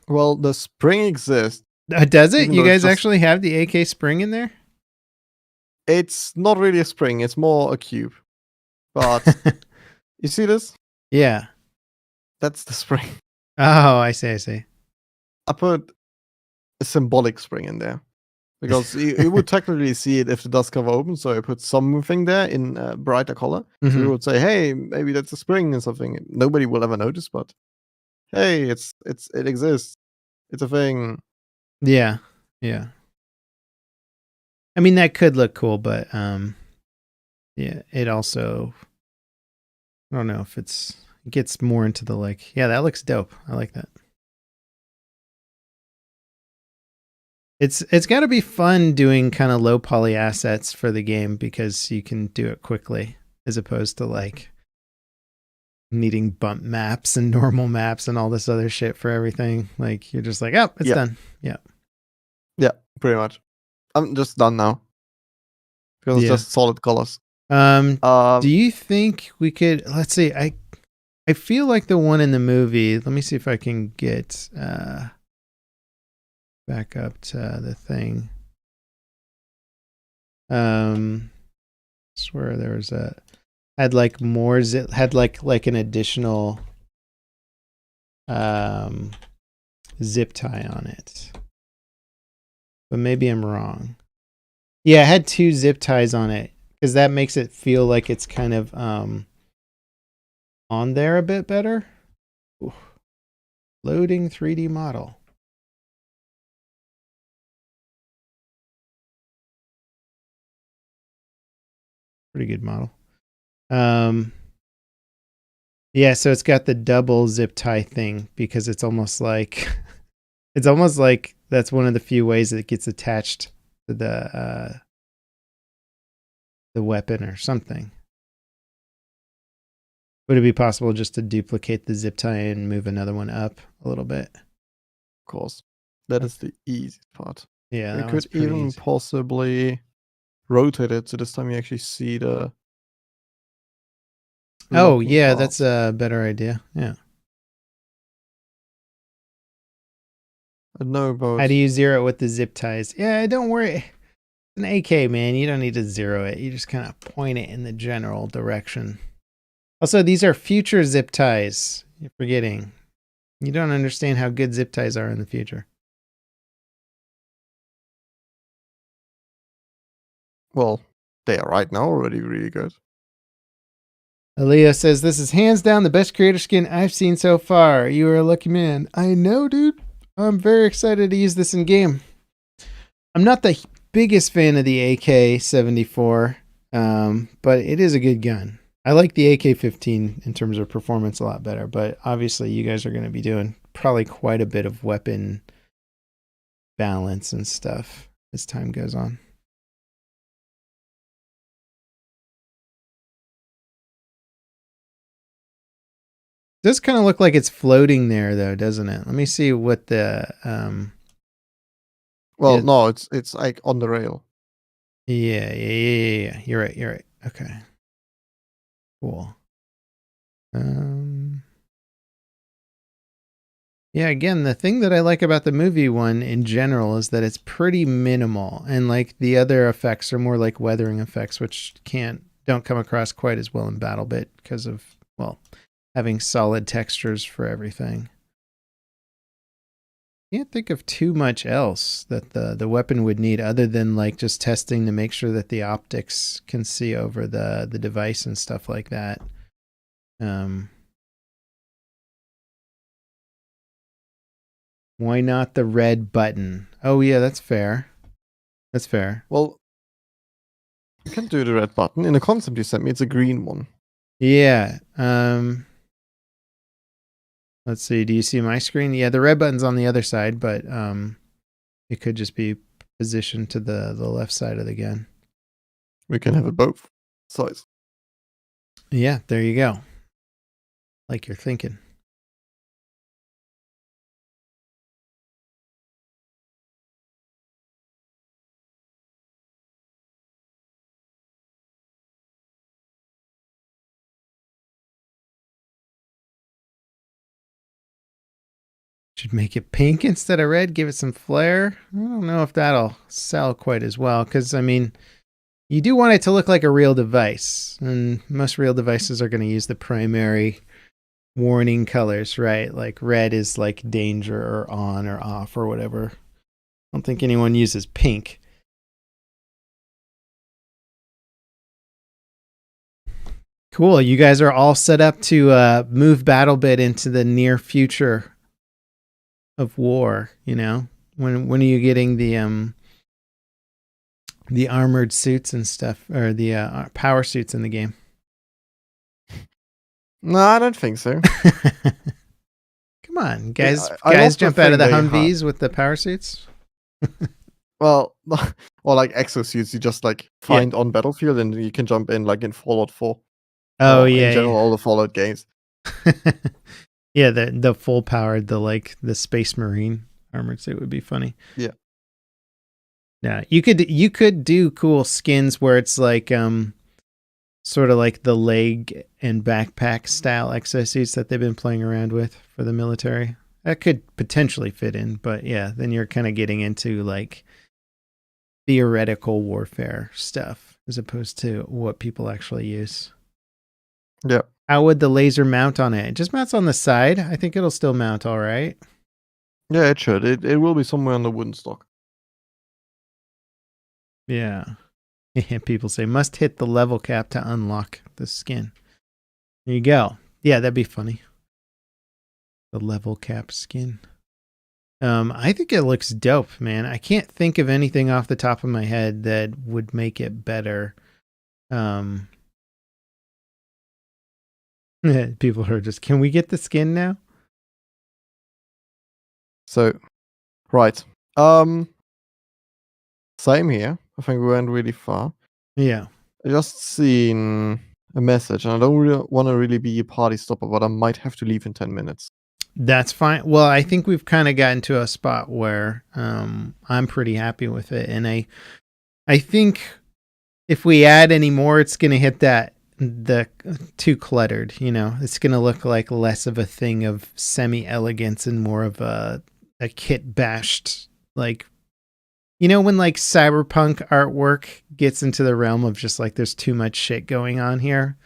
Well, the spring exists. Does it? even You though it's guys just- actually have the AK spring in there? It's not really a spring, it's more a cube. But you see this? Yeah. That's the spring. Oh, I see. I put a symbolic spring in there. Because you would technically see it if the dust cover opens, so I put something there in a brighter color. So Mhm. we would say, hey, maybe that's a spring or something. Nobody will ever notice, but hey, it exists. It's a thing. Yeah. Yeah. I mean, that could look cool, but yeah, it also, I don't know if it gets more into the like, yeah, that looks dope. I like that. It's got to be fun doing kind of low poly assets for the game because you can do it quickly as opposed to like needing bump maps and normal maps and all this other shit for everything. Like you're just like, oh, it's done. Yeah. Yeah, pretty much. I'm just done now. Because it's Yeah. just solid colors. Do you think we could, let's see, I feel like the one in the movie, let me see if I can get back up to the thing. Swear there was had like more had like an additional zip tie on it. But maybe I'm wrong. Yeah, it had 2 zip ties on it because that makes it feel like it's kind of on there a bit better. Ooh. Loading 3D model. Pretty good model. Yeah, so it's got the double zip tie thing because it's almost like that's one of the few ways that it gets attached to the weapon or something. Would it be possible just to duplicate the zip tie and move another one up a little bit? Of course. That is the easiest part. Yeah, We that one's could pretty even easy. possibly rotate it so this time you actually see the Oh, locking yeah, parts. that's a better idea. Yeah. I know about. How do you zero it with the zip ties? Yeah, don't worry. It's an AK, man. You don't need to zero it. You just kind of point it in the general direction. Also, these are future zip ties. You're forgetting. You don't understand how good zip ties are in the future. Well, they are right now already really good. Aaliyah says, this is hands down the best creator skin I've seen so far. You are a lucky man. I know, dude. I'm very excited to use this in game. I'm not the biggest fan of the AK-74, but it is a good gun. I like the AK-15 in terms of performance a lot better, but obviously you guys are going to be doing probably quite a bit of weapon balance and stuff as time goes on. It does kind of look like it's floating there, though, doesn't it? Let me see what the Well, no, it's like on the rail. Yeah. You're right. Okay. Cool. Yeah, again, the thing that I like about the movie one in general is that it's pretty minimal, and like the other effects are more like weathering effects, which don't come across quite as well in BattleBit because of, well, having solid textures for everything. Can't think of too much else that the weapon would need other than like just testing to make sure that the optics can see over the device and stuff like that. Why not the red button? Oh yeah, that's fair. That's fair. Well, you can do the red button. In the concept you sent me, it's a green one. Yeah. Let's see. Do you see my screen? Yeah, the red button's on the other side, but it could just be positioned to the left side of the gun. We can have it both. size. Yeah, there you go. Like you're thinking. Should make it pink instead of red, give it some flair. I don't know if that'll sell quite as well, because, I mean, you do want it to look like a real device, and most real devices are going to use the primary warning colors, right? Like red is like danger or on or off or whatever. I don't think anyone uses pink. Cool. You guys are all set up to move BattleBit into the near future of war, you know? When are you getting the armored suits and stuff, or the power suits in the game? No, I don't think so. Come on, guys! I Guys love the jump out of thing the they had. Humvees with the power suits. Well, or like exosuits you just like find on Battlefield, and you can jump in like in Fallout 4. Oh or yeah, in general, all the Fallout games. Yeah, the full powered, the Space Marine armored suit would be funny. Yeah. Yeah, you could do cool skins where it's like sort of like the leg and backpack style exosuits that they've been playing around with for the military. That could potentially fit in, but yeah, then you're kind of getting into like theoretical warfare stuff as opposed to what people actually use. Yeah. How would the laser mount on it? It just mounts on the side. I think it'll still mount all right. Yeah, it should. It will be somewhere on the wooden stock. Yeah. People say must hit the level cap to unlock the skin. There you go. Yeah, that'd be funny. The level cap skin. I think it looks dope, man. I can't think of anything off the top of my head that would make it better. People are just, can we get the skin now? So, right. Same here. I think we went really far. Yeah. I just seen a message, and I don't want to really be a party stopper, but I might have to leave in 10 minutes. That's fine. Well, I think we've kind of gotten to a spot where I'm pretty happy with it, and I think if we add any more, it's going to hit the too cluttered. You know, it's going to look like less of a thing of semi elegance and more of a kit bashed, like, you know, when like cyberpunk artwork gets into the realm of just like there's too much shit going on here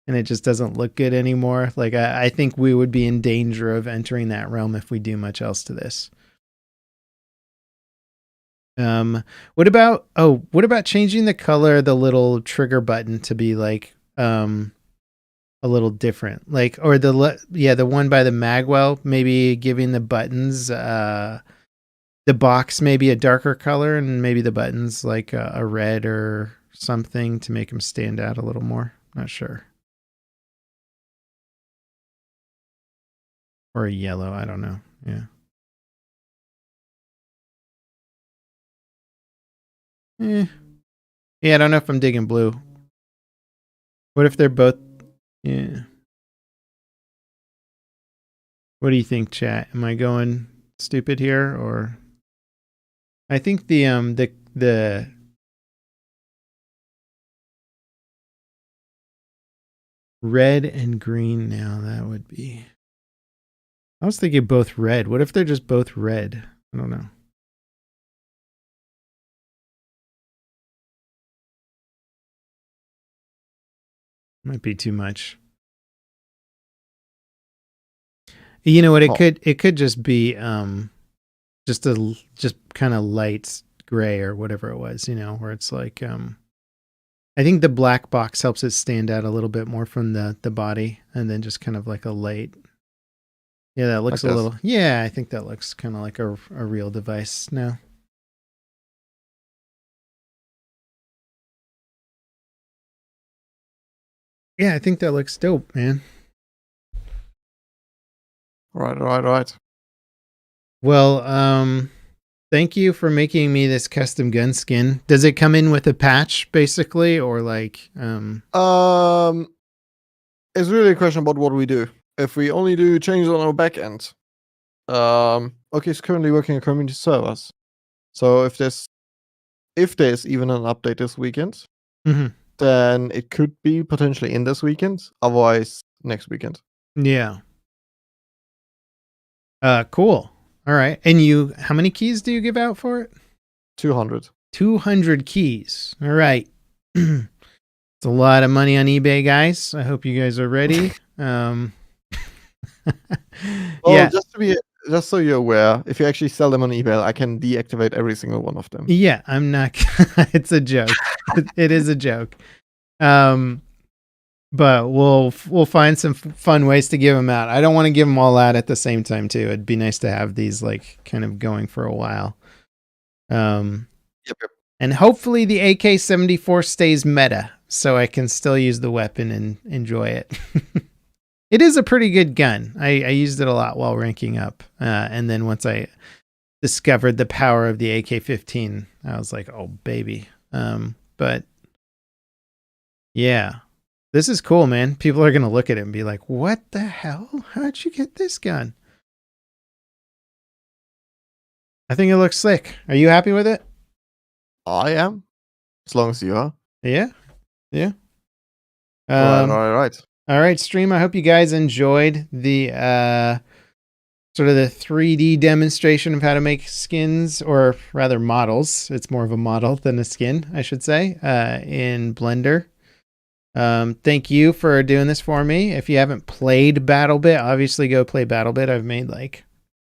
and it just doesn't look good anymore. Like I think we would be in danger of entering that realm if we do much else to this. What about changing the color of the little trigger button to be like a little different? Like, or the one by the magwell, maybe giving the buttons the box maybe a darker color and maybe the buttons like a red or something to make them stand out a little more. Not sure. Or a yellow, I don't know. Yeah. Yeah, I don't know if I'm digging blue. What if they're both? Yeah. What do you think, chat? Am I going stupid here, or I think the red and green now, that would be. I was thinking both red. What if they're just both red? I don't know. Might be too much. You know what? It could just be just kind of light gray or whatever it was. You know, where it's like I think the black box helps it stand out a little bit more from the body, and then just kind of like a light. Yeah, that looks a little. Yeah, I think that looks kind of like a real device now. Yeah, I think that looks dope, man. Right. Well, thank you for making me this custom gun skin. Does it come in with a patch basically, or like It's really a question about what we do. If we only do changes on our back end, okay, it's currently working on community servers. So if there's even an update this weekend, then it could be potentially in this weekend. Otherwise, next weekend. Yeah. Cool. All right. And how many keys do you give out for it? 200. 200 keys. All right. It's a lot of money on eBay, guys. I hope you guys are ready. Well, yeah. Just so you're aware, if you actually sell them on eBay, I can deactivate every single one of them. Yeah, I'm not. It's a joke. It is a joke. But we'll find some fun ways to give them out. I don't want to give them all out at the same time too. It'd be nice to have these like kind of going for a while. Yep. And hopefully the AK-74 stays meta, so I can still use the weapon and enjoy it. It is a pretty good gun. I used it a lot while ranking up, and then once I discovered the power of the AK-15, I was like, oh baby. But yeah. This is cool, man. People are going to look at it and be like, what the hell? How'd you get this gun? I think it looks slick. Are you happy with it? I am. As long as you are. Yeah. Yeah. All right. All right, stream. I hope you guys enjoyed the sort of the 3D demonstration of how to make skins, or rather models. It's more of a model than a skin, I should say, in Blender. Thank you for doing this for me. If you haven't played BattleBit, obviously go play BattleBit. I've made like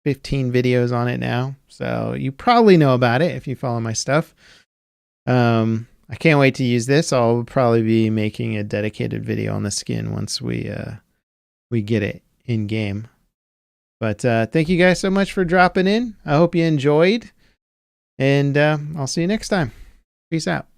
15 videos on it now, so you probably know about it if you follow my stuff. I can't wait to use this. I'll probably be making a dedicated video on the skin once we get it in game. But thank you guys so much for dropping in. I hope you enjoyed, and I'll see you next time. Peace out.